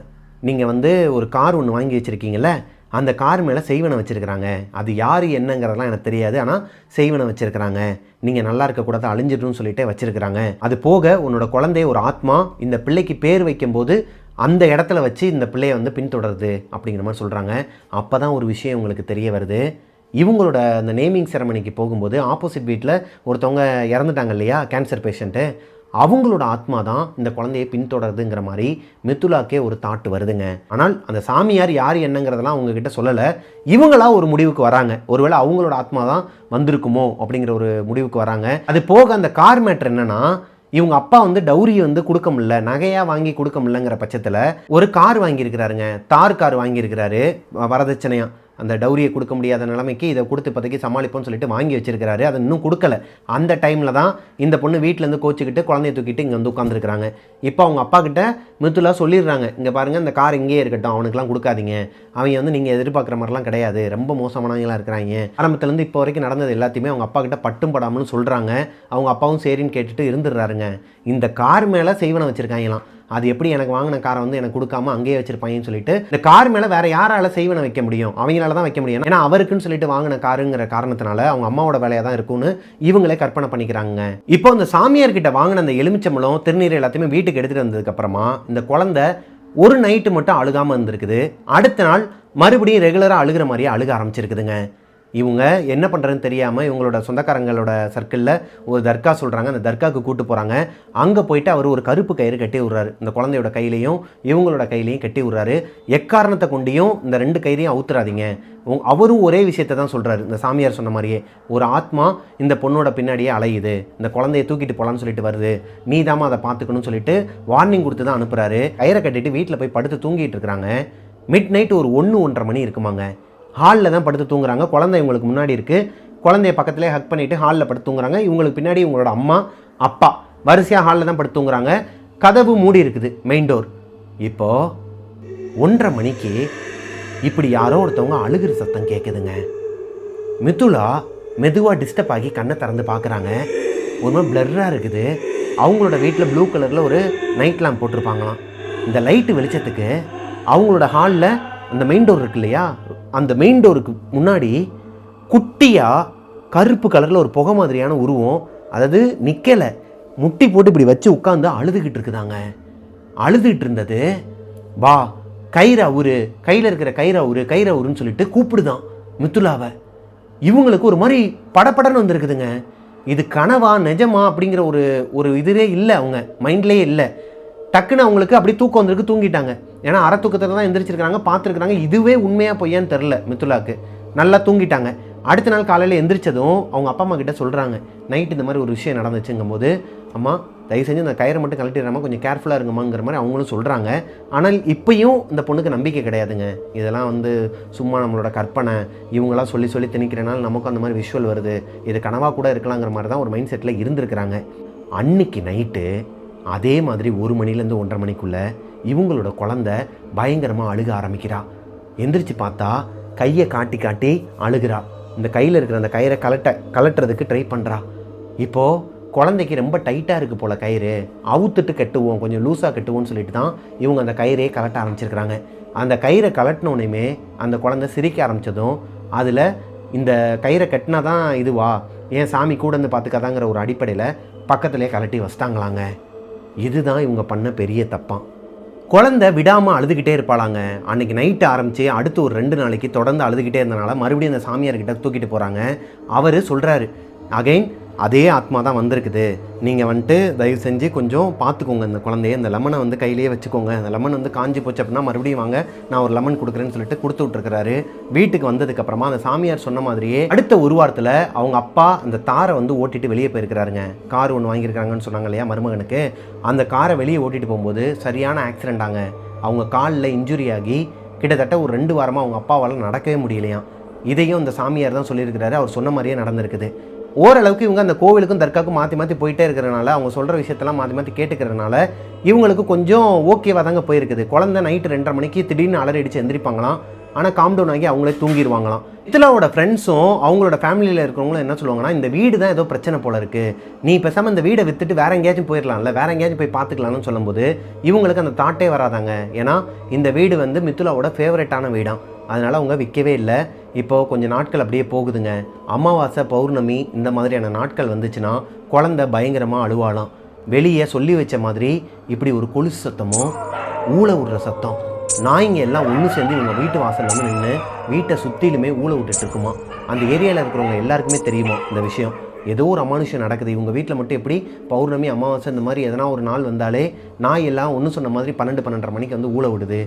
நீங்கள் வந்து ஒரு கார் ஒன்று வாங்கி வச்சுருக்கீங்கள, அந்த கார் மேலே செய்வனை வச்சுருக்கிறாங்க. அது யார் என்னங்கிறதெல்லாம் எனக்கு தெரியாது, ஆனால் செய்வனை வச்சுருக்கிறாங்க. நீங்கள் நல்லா இருக்கக்கூடாது, அழிஞ்சிடும்னு சொல்லிட்டே வச்சுருக்கிறாங்க. அது போக உன்னோட குழந்தைய ஒரு ஆத்மா இந்த பிள்ளைக்கு பேர் வைக்கும்போது அந்த இடத்துல வச்சு இந்த பிள்ளையை வந்து பின்தொடருது அப்படிங்கிற மாதிரி சொல்கிறாங்க. அப்போ தான் ஒரு விஷயம் உங்களுக்கு தெரிய வருது. இவங்களோட அந்த நேமிங் செரமனிக்கு போகும்போது ஆப்போசிட் வீட்டில் ஒருத்தவங்க இறந்துட்டாங்க இல்லையா, கேன்சர் பேஷண்ட்டு, அவங்களோட ஆத்மா தான் இந்த குழந்தையை பின்தொடருதுங்கிற மாதிரி மித்துலாக்கே ஒரு தாட்டு வருதுங்க. ஆனால் அந்த சாமியார் யார் என்னங்கிறதெல்லாம் அவங்கக்கிட்ட சொல்லலை. இவங்களா ஒரு முடிவுக்கு வராங்க, ஒருவேளை அவங்களோட ஆத்மா தான் வந்திருக்குமோ அப்படிங்கிற ஒரு முடிவுக்கு வராங்க. அது போக அந்த கார் மேட்ரு என்னென்னா, இவங்க அப்பா வந்து டவுரி வந்து கொடுக்க முடியல, நகையாக வாங்கி கொடுக்க முடியலங்கிற பட்சத்தில் ஒரு கார் வாங்கியிருக்கிறாருங்க, தார் கார் வாங்கியிருக்கிறாரு வரதட்சணையாக. அந்த டவுரியை கொடுக்க முடியாத நிலைமைக்கு இதை கொடுத்து இப்போதைக்கு சமாளிப்போம்னு சொல்லிட்டு வாங்கி வச்சிருக்கிறாரு. அதை இன்னும் கொடுக்கல. அந்த டைமில் தான் இந்த பொண்ணு வீட்டிலேருந்து கோச்சிக்கிட்டு குழந்தைய தூக்கிட்டு இங்கே வந்து உட்காந்துருக்குறாங்க. இப்போ அவங்க அப்பா கிட்ட மித்துலா சொல்லிடுறாங்க, இங்கே பாருங்கள் இந்த கார் இங்கேயே இருக்கட்டும், அவனுக்குலாம் கொடுக்காதீங்க, அவங்க வந்து நீங்கள் எதிர்பார்க்குற மாதிரிலாம் கிடையாது, ரொம்ப மோசமானவங்களாம் இருக்கிறாங்க. ஆரம்பத்துலேருந்து இப்போ வரைக்கும் நடந்தது எல்லாத்தையுமே அவங்க அப்பா கிட்ட பட்டும் படாமல்னு சொல்கிறாங்க. அவங்க அப்பாவும் சரின்னு கேட்டுட்டு இருந்துடுறாருங்க. இந்த கார் மேலே செய்வனை வச்சுருக்காங்களாம். அது எப்படி எனக்கு வாங்கின காரை வந்து எனக்கு கொடுக்காம அங்கேயே வச்சிருப்பாங்கன்னு சொல்லிட்டு, இந்த கார் மேலே வேற யாரால செய்வனை வைக்க முடியும், அவங்களால தான் வைக்க முடியும். ஏன்னா அவருக்குன்னு சொல்லிட்டு வாங்கின காருங்கிற காரணத்தினால அவங்க அம்மாவோட வேலையாக தான் இருக்கும்னு இவங்களே கற்பனை பண்ணிக்கிறாங்க. இப்போ இந்த சாமியார் கிட்ட வாங்கின அந்த எலுமிச்சம்பழம் திருநீர் எல்லாத்தையுமே வீட்டுக்கு எடுத்துகிட்டு வந்ததுக்கு அப்புறமா இந்த குழந்தை ஒரு நைட்டு மட்டும் அழுகாமல் இருந்திருக்குது. அடுத்த நாள் மறுபடியும் ரெகுலராக அழுகிற மாதிரியே அழுக ஆரம்பிச்சிருக்குதுங்க. இவங்க என்ன பண்ணுறதுன்னு தெரியாமல் இவங்களோட சொந்தக்காரங்களோட சர்க்கிளில் ஒரு தர்கா சொல்கிறாங்க. அந்த தர்காவுக்கு கூட்டு போகிறாங்க. அங்கே போயிட்டு அவர் ஒரு கருப்பு கயிறு கட்டி விட்றாரு. இந்த குழந்தையோட கையிலையும் இவங்களோட கையிலையும் கட்டி விட்றாரு. எக்காரணத்தை கொண்டியும் இந்த 2 கயிறையும் அவுத்துறாதீங்க. அவரும் ஒரே விஷயத்தை தான் சொல்கிறாரு. இந்த சாமியார் சொன்ன மாதிரியே, ஒரு ஆத்மா இந்த பொண்ணோட பின்னாடியே அலையுது, இந்த குழந்தைய தூக்கிட்டு போகலான்னு சொல்லிட்டு வருது, நீ தாமா அதை பார்த்துக்கணும்னு சொல்லிட்டு வார்னிங் கொடுத்து தான் அனுப்புகிறாரு. கயிறை கட்டிட்டு வீட்டில் போய் படுத்து தூங்கிட்டு இருக்கிறாங்க. மிட் நைட் ஒரு 1-1:30 மணி இருக்குமாங்க. ஹாலில் தான் படுத்து தூங்குறாங்க. குழந்தை இவங்களுக்கு முன்னாடி இருக்குது. குழந்தைய பக்கத்துலேயே ஹக் பண்ணிவிட்டு ஹாலில் படுத்து தூங்குறாங்க. இவங்களுக்கு பின்னாடி இவங்களோட அம்மா அப்பா வரிசையாக ஹாலில் தான் படுத்து தூங்குறாங்க. கதவு மூடி இருக்குது, மெயின் டோர். இப்போது 1:30 மணிக்கு இப்படி யாரோ ஒருத்தவங்க அழுகிற சத்தம் கேட்குதுங்க. மிதுலா மெதுவாக டிஸ்டர்ப் ஆகி கண்ணை திறந்து பார்க்குறாங்க. ஒரு மாதிரி பிளர்ராக இருக்குது. அவங்களோட வீட்டில் ப்ளூ கலரில் ஒரு நைட் லேம்ப் போட்டிருப்பாங்களாம். இந்த லைட்டு வெளிச்சத்துக்கு அவங்களோட ஹாலில் அந்த மெயின் டோர் இருக்கு இல்லையா, அந்த மெயின் டோருக்கு முன்னாடி குட்டியாக கருப்பு கலரில் ஒரு புகை மாதிரியான உருவம், அதாவது நிற்கலை, முட்டி போட்டு இப்படி வச்சு உட்காந்து அழுதுகிட்டு இருக்குதாங்க. அழுதுகிட்டு இருந்தது. வா கயிறு அவுரு, கையில் இருக்கிற கயிறு அவுருன்னு சொல்லிட்டு கூப்பிடுதான் மிதுலாவை. இவங்களுக்கு ஒரு மாதிரி படப்படன்னு வந்துருக்குதுங்க. இது கனவா நிஜமா அப்படிங்கிற ஒரு இதுவே இல்லை, அவங்க மைண்ட்லேயே இல்லை. டக்குன்னு அவங்களுக்கு அப்படி தூக்கம் வந்திருக்கு, தூங்கிட்டாங்க. ஏன்னா அரை தூக்கத்தில் தான் எந்திரிச்சிருக்கிறாங்க, பார்த்துருக்குறாங்க. இதுவே உண்மையாக பொய்யான்னு தெரில மிதுலாவுக்கு. நல்லா தூங்கிட்டாங்க. அடுத்த நாள் காலையில் எந்திரிச்சதும் அவங்க அப்பா அம்மா கிட்ட சொல்கிறாங்க, நைட் இந்த மாதிரி ஒரு விஷயம் நடந்துச்சுங்கும் போது, அம்மா தயவு செஞ்சு இந்த கயிறை மட்டும் கழட்டிடுறாமல் கொஞ்சம் கேர்ஃபுல்லாக இருங்கம்மாங்கிற மாதிரி அவங்களும் சொல்கிறாங்க. ஆனால் இப்போயும் இந்த பொண்ணுக்கு நம்பிக்கை கிடையாதுங்க. இதெல்லாம் சும்மா நம்மளோட கற்பனை, இவங்களாம் சொல்லி சொல்லி திணிக்கிறனால நமக்கும் அந்த மாதிரி விஷுவல் வருது, இது கனவாக கூட இருக்கலாங்கிற மாதிரி தான் ஒரு மைண்ட் செட்டில் இருந்திருக்கிறாங்க. அன்னைக்கு நைட்டு அதே மாதிரி 1 மணிலேருந்து 1:30 மணிக்குள்ளே இவங்களோட குழந்தை பயங்கரமாக அழுக ஆரம்பிக்கிறா. எந்திரிச்சு பார்த்தா கையை காட்டி காட்டி அழுகிறா. இந்த கையில் இருக்கிற அந்த கயிறை கலட்டுறதுக்கு ட்ரை பண்ணுறா. இப்போது குழந்தைக்கு ரொம்ப டைட்டாக இருக்குது போல் கயிறு, அவுத்துட்டு கட்டுவோம், கொஞ்சம் லூஸாக கட்டுவோம்னு சொல்லிட்டு தான் இவங்க அந்த கயிறையே கலட்ட ஆரம்பிச்சிருக்கிறாங்க. அந்த கயிறை கலட்டினோடனே அந்த குழந்தை சிரிக்க ஆரம்பித்ததும், அதில் இந்த கயிறை கட்டினா தான் இதுவா, ஏன் சாமி கூட இருந்து பார்த்துக்காதாங்கிற ஒரு அடிப்படையில் பக்கத்துலேயே கலட்டி வச்சிட்டாங்களாங்க. இதுதான் இவங்க பண்ண பெரிய தப்பான். குழந்தை விடாமல் அழுதுகிட்டே இருப்பாளாங்க. அன்றைக்கி நைட்டு ஆரம்பித்து அடுத்து ஒரு 2 நாளைக்கு தொடர்ந்து அழுதுகிட்டே இருந்தனால மறுபடியும் அந்த சாமியார்கிட்ட தூக்கிட்டு போகிறாங்க. அவர் சொல்கிறாரு, அகைன் அதே ஆத்மா தான் வந்திருக்குது, நீங்கள் தயவு செஞ்சு கொஞ்சம் பார்த்துக்கோங்க, இந்த குழந்தைய இந்த லெமனை கையிலேயே வச்சுக்கோங்க, அந்த லெமன் காஞ்சி போச்சு அப்படின்னா மறுபடியும் வாங்க, நான் ஒரு லெமன் கொடுக்குறேன்னு சொல்லிட்டு கொடுத்து விட்ருக்கிறாரு. வீட்டுக்கு வந்ததுக்கப்புறமா அந்த சாமியார் சொன்ன மாதிரியே அடுத்த ஒரு வாரத்தில் அவங்க அப்பா அந்த தாரை ஓட்டிட்டு வெளியே போயிருக்கிறாருங்க. கார் ஒன்று வாங்கியிருக்காங்கன்னு சொன்னாங்க இல்லையா மருமகனுக்கு, அந்த காரை வெளியே ஓட்டிட்டு போகும்போது சரியான ஆக்சிடென்ட் ஆங்க. அவங்க காலில் இன்ஜுரி ஆகி கிட்டத்தட்ட ஒரு 2 வாரமாக அவங்க அப்பாவால் நடக்கவே முடியலையாம். இதையும் இந்த சாமியார் தான் சொல்லியிருக்கிறாரு. அவர் சொன்ன மாதிரியே நடந்திருக்குது. ஓரளவுக்கு இவங்க அந்த கோவிலுக்கும் தர்காவுக்கும் மாற்றி மாற்றி போயிட்டே இருக்கிறனால, அவங்க சொல்கிற விஷயத்தெல்லாம் மாற்றி மாற்றி கேட்டுக்கிறதுனால இவங்களுக்கு கொஞ்சம் ஓகேவாக தாங்க போயிருக்குது. குழந்தை நைட்டு 2:30 மணிக்கு திடீர்னு அலறடிச்சு எந்திரிப்பாங்களாம். ஆனால் காம்டவுன் ஆகி அவங்களே தூங்கிடுவாங்களாம். மிதுலாவோட ஃப்ரெண்ட்ஸும் அவங்களோட ஃபேமிலியில் இருக்கிறவங்களும் என்ன சொல்லுவாங்கன்னா, இந்த வீடு தான் ஏதோ பிரச்சனை போல இருக்குது, நீ பேசாமல் இந்த வீடை விற்றுட்டு வேறு எங்கேயாச்சும் போயிடலாம்ல, வேறு எங்கேயாச்சும் போய் பார்த்துக்கலாம்னு சொல்லும்போது இவங்களுக்கு அந்த தாட்டே வராதாங்க. ஏன்னா இந்த வீடு மிதுலாவோட ஃபேவரட்டான வீடாம். அதனால் அவங்க விற்கவே இல்லை. இப்போது கொஞ்சம் நாட்கள் அப்படியே போகுதுங்க. அமாவாசை பௌர்ணமி இந்த மாதிரியான நாட்கள் வந்துச்சுன்னா குழந்தை பயங்கரமாக அழுவாளாம். வெளியே சொல்லி வச்ச மாதிரி இப்படி ஒரு கொலுசு சத்தமும் ஊழ விடுற சத்தம், நாய்ங்க எல்லாம் ஒன்று சேர்ந்து இவங்க வீட்டு வாசலில் நின்று வீட்டை சுற்றிலுமே ஊழ விட்டுட்டு இருக்குமா. அந்த ஏரியாவில் இருக்கிறவங்க எல்லாருக்குமே தெரியுமா இந்த விஷயம். ஏதோ ஒரு அமானுஷம் நடக்குது இவங்க வீட்டில் மட்டும். எப்படி பௌர்ணமி அமாவாசை இந்த மாதிரி எதனா ஒரு நாள் வந்தாலே நாய் எல்லாம் ஒன்று சொன்ன மாதிரி 12-12:30 மணிக்கு ஊழ விடுது.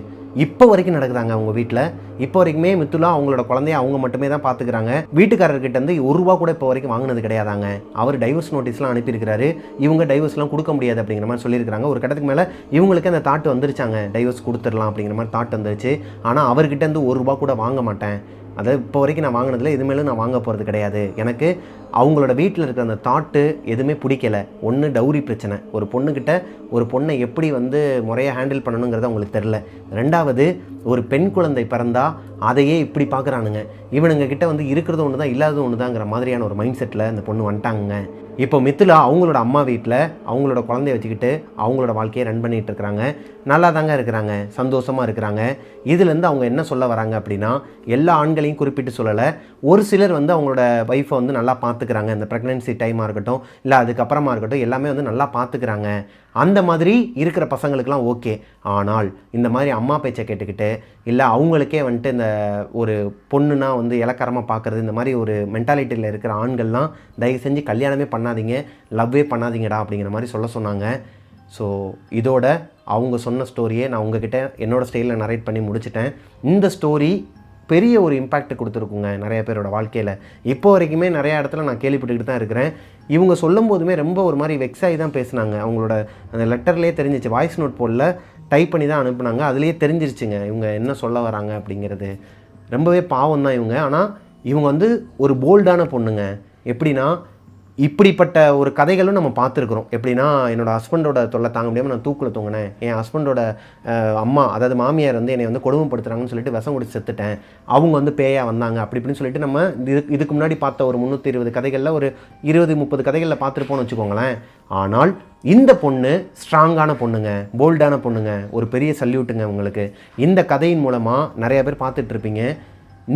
இப்போ வரைக்கும் நடக்குதாங்க அவங்க வீட்டில். இப்போ வரைக்குமே மிதுலா அவங்களோட குழந்தைய அவங்க மட்டுமே தான் பார்த்துக்கிறாங்க. வீட்டுக்காரர்கிட்ட ₹1 கூட இப்போ வரைக்கும் வாங்கினது கிடையாதாங்க. அவர் டைவர்ஸ் நோட்டீஸ்லாம் அனுப்பியிருக்கிறாரு. இவங்க டைவர்ஸ்லாம் கொடுக்க முடியாது அப்படிங்கிற மாதிரி சொல்லியிருக்காங்க. ஒரு கட்டத்துக்கு மேலே இவங்களுக்கு அந்த தாட் வந்துருச்சாங்க, டைவர்ஸ் கொடுத்துடலாம் அப்படிங்கிற மாதிரி தாட் வந்துருச்சு. ஆனால் அவர்கிட்ட ₹1 கூட வாங்க மாட்டேன், அதை இப்போ வரைக்கும் நான் வாங்கினதில் இதுமேலும் நான் வாங்க போகிறது கிடையாது, எனக்கு அவங்களோட வீட்டில் இருக்கிற அந்த தாட்டு எதுவுமே பிடிக்கலை. ஒன்று டவுரி பிரச்சனை, ஒரு பொண்ணுக்கிட்ட ஒரு பொண்ணை எப்படி முறையாக ஹேண்டில் பண்ணணுங்கிறது அவங்களுக்கு தெரில. 2வது ஒரு பெண் குழந்தை பிறந்தா அதையே இப்படி பார்க்குறானுங்க. இவனுங்க கிட்ட இருக்கிறது ஒன்று தான் இல்லாதது ஒன்று தாங்கிற மாதிரியான ஒரு மைண்ட் செட்டில் அந்த பொண்ணு வந்துட்டாங்க. இப்போ மிதுலா அவங்களோட அம்மா வீட்டில் அவங்களோட குழந்தைய வச்சுக்கிட்டு அவங்களோட வாழ்க்கையை ரன் பண்ணிகிட்டு இருக்கிறாங்க. நல்லா தாங்க இருக்கிறாங்க, சந்தோஷமாக இருக்கிறாங்க. இதுலேருந்து அவங்க என்ன சொல்ல வராங்க அப்படின்னா, எல்லா ஆண்களையும் குறிப்பிட்டு சொல்லலை, ஒரு சிலர் அவங்களோட ஒய்ஃபை நல்லா பார்த்துக்கிறாங்க. இந்த ப்ரெக்னென்சி டைமாக இருக்கட்டும் இல்லை அதுக்கப்புறமா இருக்கட்டும், எல்லாமே நல்லா பார்த்துக்கிறாங்க. அந்த மாதிரி இருக்கிற பசங்களுக்கெல்லாம் ஓகே. ஆனால் இந்த மாதிரி அம்மா பேச்சை கேட்டுக்கிட்டு இல்லை அவங்களுக்கே வந்துட்டு இந்த ஒரு பொண்ணுனா வந்து இலக்காரமாக பார்க்குறது, இந்த மாதிரி ஒரு மென்டாலிட்டியில் இருக்கிற ஆண்கள்லாம் தயவு செஞ்சு கல்யாணமே பண்ணாதீங்க, லவ்வே பண்ணாதீங்கடா அப்படிங்கிற மாதிரி சொல்ல சொன்னாங்க. ஸோ இதோட அவங்க சொன்ன ஸ்டோரியை நான் உங்ககிட்ட என்னோடய ஸ்டைலில் நரேட் பண்ணி முடிச்சிட்டேன். இந்த ஸ்டோரி பெரிய ஒரு இம்பேக்ட் கொடுத்துருக்குங்க நிறைய பேரோட வாழ்க்கையில். இப்போ வரைக்குமே நிறையா இடத்துல நான் கேள்விப்பட்டுக்கிட்டு தான் இருக்கிறேன். இவங்க சொல்லும் போதுமே ரொம்ப ஒரு மாதிரி வெக்ஸ் ஆகி தான் பேசுனாங்க. அவங்களோட அந்த லெட்டர்லேயே தெரிஞ்சிச்சு, வாய்ஸ் நோட் போடல, டைப் பண்ணி தான் அனுப்புனாங்க. அதுலேயே தெரிஞ்சிருச்சுங்க இவங்க என்ன சொல்ல வராங்க அப்படிங்கிறது. ரொம்பவே பாவம் தான் இவங்க. ஆனால் இவங்க வந்து ஒரு போல்டான பொண்ணுங்க. எப்படின்னா இப்படிப்பட்ட ஒரு கதைகளும் நம்ம பார்த்துருக்குறோம். எப்படின்னா என்னோடய ஹஸ்பண்டோட தொல்லை தாங்க முடியாமல் நான் தூக்கில் தூங்கினேன், என் ஹஸ்பண்டோட அம்மா அதாவது மாமியார் வந்து என்னை வந்து கொடுமைப்படுத்துகிறாங்கன்னு சொல்லிட்டு விஷம் குடிச்சு செத்துட்டேன், அவங்க வந்து பேயாக வந்தாங்க அப்படி இப்படின்னு சொல்லிட்டு நம்ம இதுக்கு முன்னாடி பார்த்த ஒரு 320 கதைகளில் ஒரு 20-30 கதைகளில் பார்த்துருப்போம்னு வச்சுக்கோங்களேன். ஆனால் இந்த பொண்ணு ஸ்ட்ராங்கான பொண்ணுங்க, போல்டான பொண்ணுங்க. ஒரு பெரிய சல்யூட்டுங்க உங்களுக்கு. இந்த கதையின் மூலமாக நிறைய பேர் பார்த்துட்ருப்பீங்க.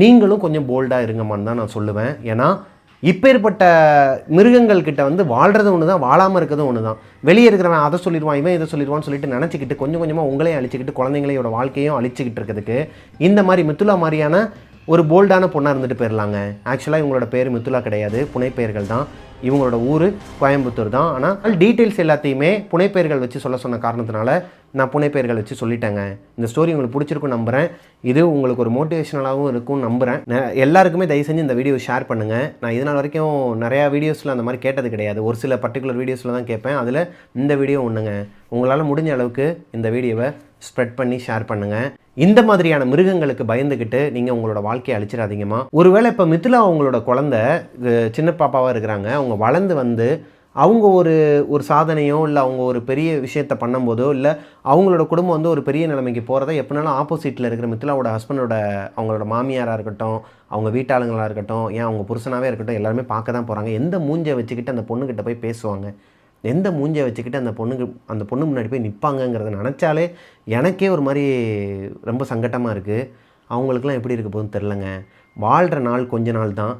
நீங்களும் கொஞ்சம் போல்டாக இருங்கம்மான்னு தான் நான் சொல்லுவேன். ஏன்னா இப்பேற்பட்ட மிருகங்கள் கிட்ட வந்து வாழ்கிறது ஒன்று தான், வாழாமல் இருக்கிறதும் ஒன்று தான். வெளியே இருக்கிறவன் அதை சொல்லிடுவான், இவன் இதை சொல்லிடுவான்னு சொல்லிட்டு நினச்சிக்கிட்டு கொஞ்சம் கொஞ்சமாக உங்களையும் அழிச்சிக்கிட்டு குழந்தைங்களையோட வாழ்க்கையும் அழிச்சிக்கிட்டு இருக்கிறதுக்கு இந்த மாதிரி மித்துலா மாதிரியான ஒரு போல்டான பொண்ணாக இருந்துட்டு போயிடலாங்க. ஆக்சுவலாக இவங்களோட பேர் மித்துலா கிடையாது, புனைப்பெயர்கள் தான். இவங்களோட ஊர் கோயம்புத்தூர் தான். ஆனால் டீட்டெயில்ஸ் எல்லாத்தையுமே புனைப்பெயர்கள் வச்சு சொல்ல சொன்ன காரணத்தினால நான் புனைப்பெயர்கள் வச்சு சொல்லிட்டேங்க. இந்த ஸ்டோரி உங்களுக்கு பிடிச்சிருக்கும் நம்புகிறேன். இது உங்களுக்கு ஒரு மோட்டிவேஷனலாகவும் இருக்கும்னு நம்புகிறேன். எல்லாருக்குமே தயவு செஞ்சு இந்த வீடியோ ஷேர் பண்ணுங்கள். நான் இதனால் வரைக்கும் நிறையா வீடியோஸில் அந்த மாதிரி கேட்டது கிடையாது. ஒரு சில பர்டிகுலர் வீடியோஸில் தான் கேட்பேன். அதில் இந்த வீடியோ ஒன்றுங்க. உங்களால் முடிஞ்ச அளவுக்கு இந்த வீடியோவை ஸ்ப்ரெட் பண்ணி ஷேர் பண்ணுங்கள். இந்த மாதிரியான மிருகங்களுக்கு பயந்துக்கிட்டு நீங்கள் உங்களோட வாழ்க்கையை அழிச்சிடாதீங்கம்மா. ஒருவேளை இப்போ மித்துலா அவங்களோட குழந்தை சின்ன பாப்பாவாக இருக்கிறாங்க. அவங்க வளர்ந்து வந்து அவங்க ஒரு சாதனையோ இல்லை அவங்க ஒரு பெரிய விஷயத்தை பண்ணும்போதோ இல்லை அவங்களோட குடும்பம் வந்து ஒரு பெரிய நிலைமைக்கு போகிறத எப்படினாலும் ஆப்போசிட்டில் இருக்கிற மித்துலாவோட ஹஸ்பண்டோட அவங்களோட மாமியாராக இருக்கட்டும், அவங்க வீட்டாளுங்களாக இருக்கட்டும், ஏன் அவங்க புருஷனாகவே இருக்கட்டும், எல்லாருமே பார்க்க தான் போகிறாங்க. எந்த மூஞ்சை வச்சுக்கிட்டு அந்த பொண்ணுக்கிட்ட போய் பேசுவாங்க, எந்த மூஞ்சை வச்சுக்கிட்டு அந்த பொண்ணு முன்னாடி போய் நிற்பாங்கங்கிறத நினச்சாலே எனக்கே ஒரு மாதிரி ரொம்ப சங்கட்டமாக இருக்குது. அவங்களுக்குலாம் எப்படி இருக்க போகுதுன்னு தெரிலங்க. வாழ்கிற நாள் கொஞ்ச நாள் தான்.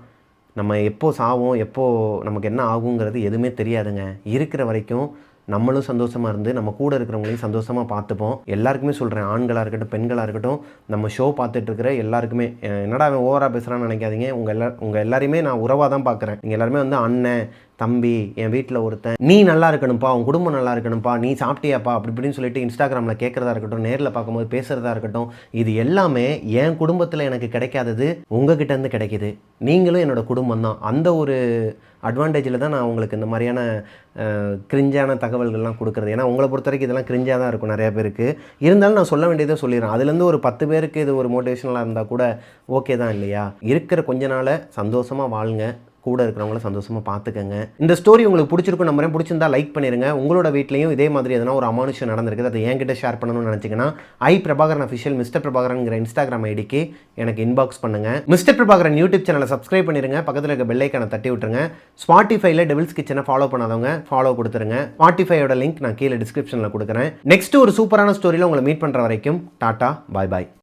நம்ம எப்போ சாவோம், எப்போ நமக்கு என்ன ஆகுங்கிறது எதுவுமே தெரியாதுங்க. இருக்கிற வரைக்கும் நம்மளும் சந்தோஷமாக இருந்து நம்ம கூட இருக்கிறவங்களையும் சந்தோஷமாக பார்த்துப்போம். எல்லாருக்குமே சொல்கிறேன், ஆண்களாக இருக்கட்டும் பெண்களாக இருக்கட்டும், நம்ம ஷோ பார்த்துட்ருக்கிற எல்லாருக்குமே என்னடா அவன் ஓவராக பேசுகிறான்னு நினைக்காதீங்க. உங்கள் எல்லாரையுமே நான் உறவாக தான் பார்க்குறேன். நீங்கள் எல்லாருமே வந்து அண்ணன் தம்பி, என் வீட்டில் ஒருத்தன், நீ நல்லா இருக்கணும்ப்பா, உன் குடும்பம் நல்லா இருக்கணும்ப்பா, நீ சாப்பிட்டியாப்பா அப்படி இப்படின்னு சொல்லிட்டு இன்ஸ்டாகிராமில் கேட்குறதா இருக்கட்டும், நேரில் பார்க்கும்போது பேசுகிறதா இருக்கட்டும், இது எல்லாமே என் குடும்பத்தில் எனக்கு கிடைக்காதது உங்ககிட்டேருந்து கிடைக்கிது. நீங்களும் என்னோடய குடும்பம் தான். அந்த ஒரு அட்வான்டேஜில் தான் நான் உங்களுக்கு இந்த மாதிரியான கிரிஞ்சான தகவல்கள்லாம் கொடுக்குறது. ஏன்னா உங்களை பொறுத்த வரைக்கும் இதெல்லாம் கிரிஞ்சாக தான் இருக்கும் நிறையா பேருக்கு. இருந்தாலும் நான் சொல்ல வேண்டியதை சொல்லிடுறேன். அதுலேருந்து ஒரு 10 பேருக்கு இது ஒரு மோட்டிவேஷனலாக இருந்தால் கூட ஓகே தான் இல்லையா? இருக்கிற கொஞ்ச நாள் சந்தோஷமாக வாழுங்க, கூட இருக்கிறவங்கள சந்தோஷமாக பார்த்துக்கங்க. இந்த ஸ்டோரி உங்களுக்கு பிடிச்சிருக்கும் நம்புறேன். பிடிச்சிருந்தா லைக் பண்ணிடுங்க. உங்களோட வீட்லையும் இதே மாதிரி எதனா ஒரு அமானுஷம் நடந்திருக்குது, அதை என்கிட்ட ஷேர் பண்ணணும்னு நினச்சிங்கன்னா பிரபாகரன் அஃபிஷியல் மிஸ்டர் பிரபாகரன்ங்கிற இன்ஸ்டாகிராம் ஐடிக்கு எனக்கு இன்பாக்ஸ் பண்ணுங்கள். மிஸ்டர் பிரபாகரன் யூடியூப் சேனலை சப்ஸ்கிரைப் பண்ணிடுங்க. பக்கத்தில் இருக்க பெல் ஐக்கானை தட்டி விட்டுருங்க. ஸ்பாட்டிஃபைல டெவில்ஸ் கிச்சனை ஃபாலோ பண்ணாதவங்க ஃபாலோ கொடுத்துருங்க. ஸ்பாட்டிஃபையோட லிங்க் நான் கீழே டிஸ்கிரிப்ஷனில் கொடுக்குறேன். நெக்ஸ்ட் ஒரு சூப்பரான ஸ்டோரியில் உங்களை மீட் பண்ணுற வரைக்கும் டாட்டா, பாய் பாய்.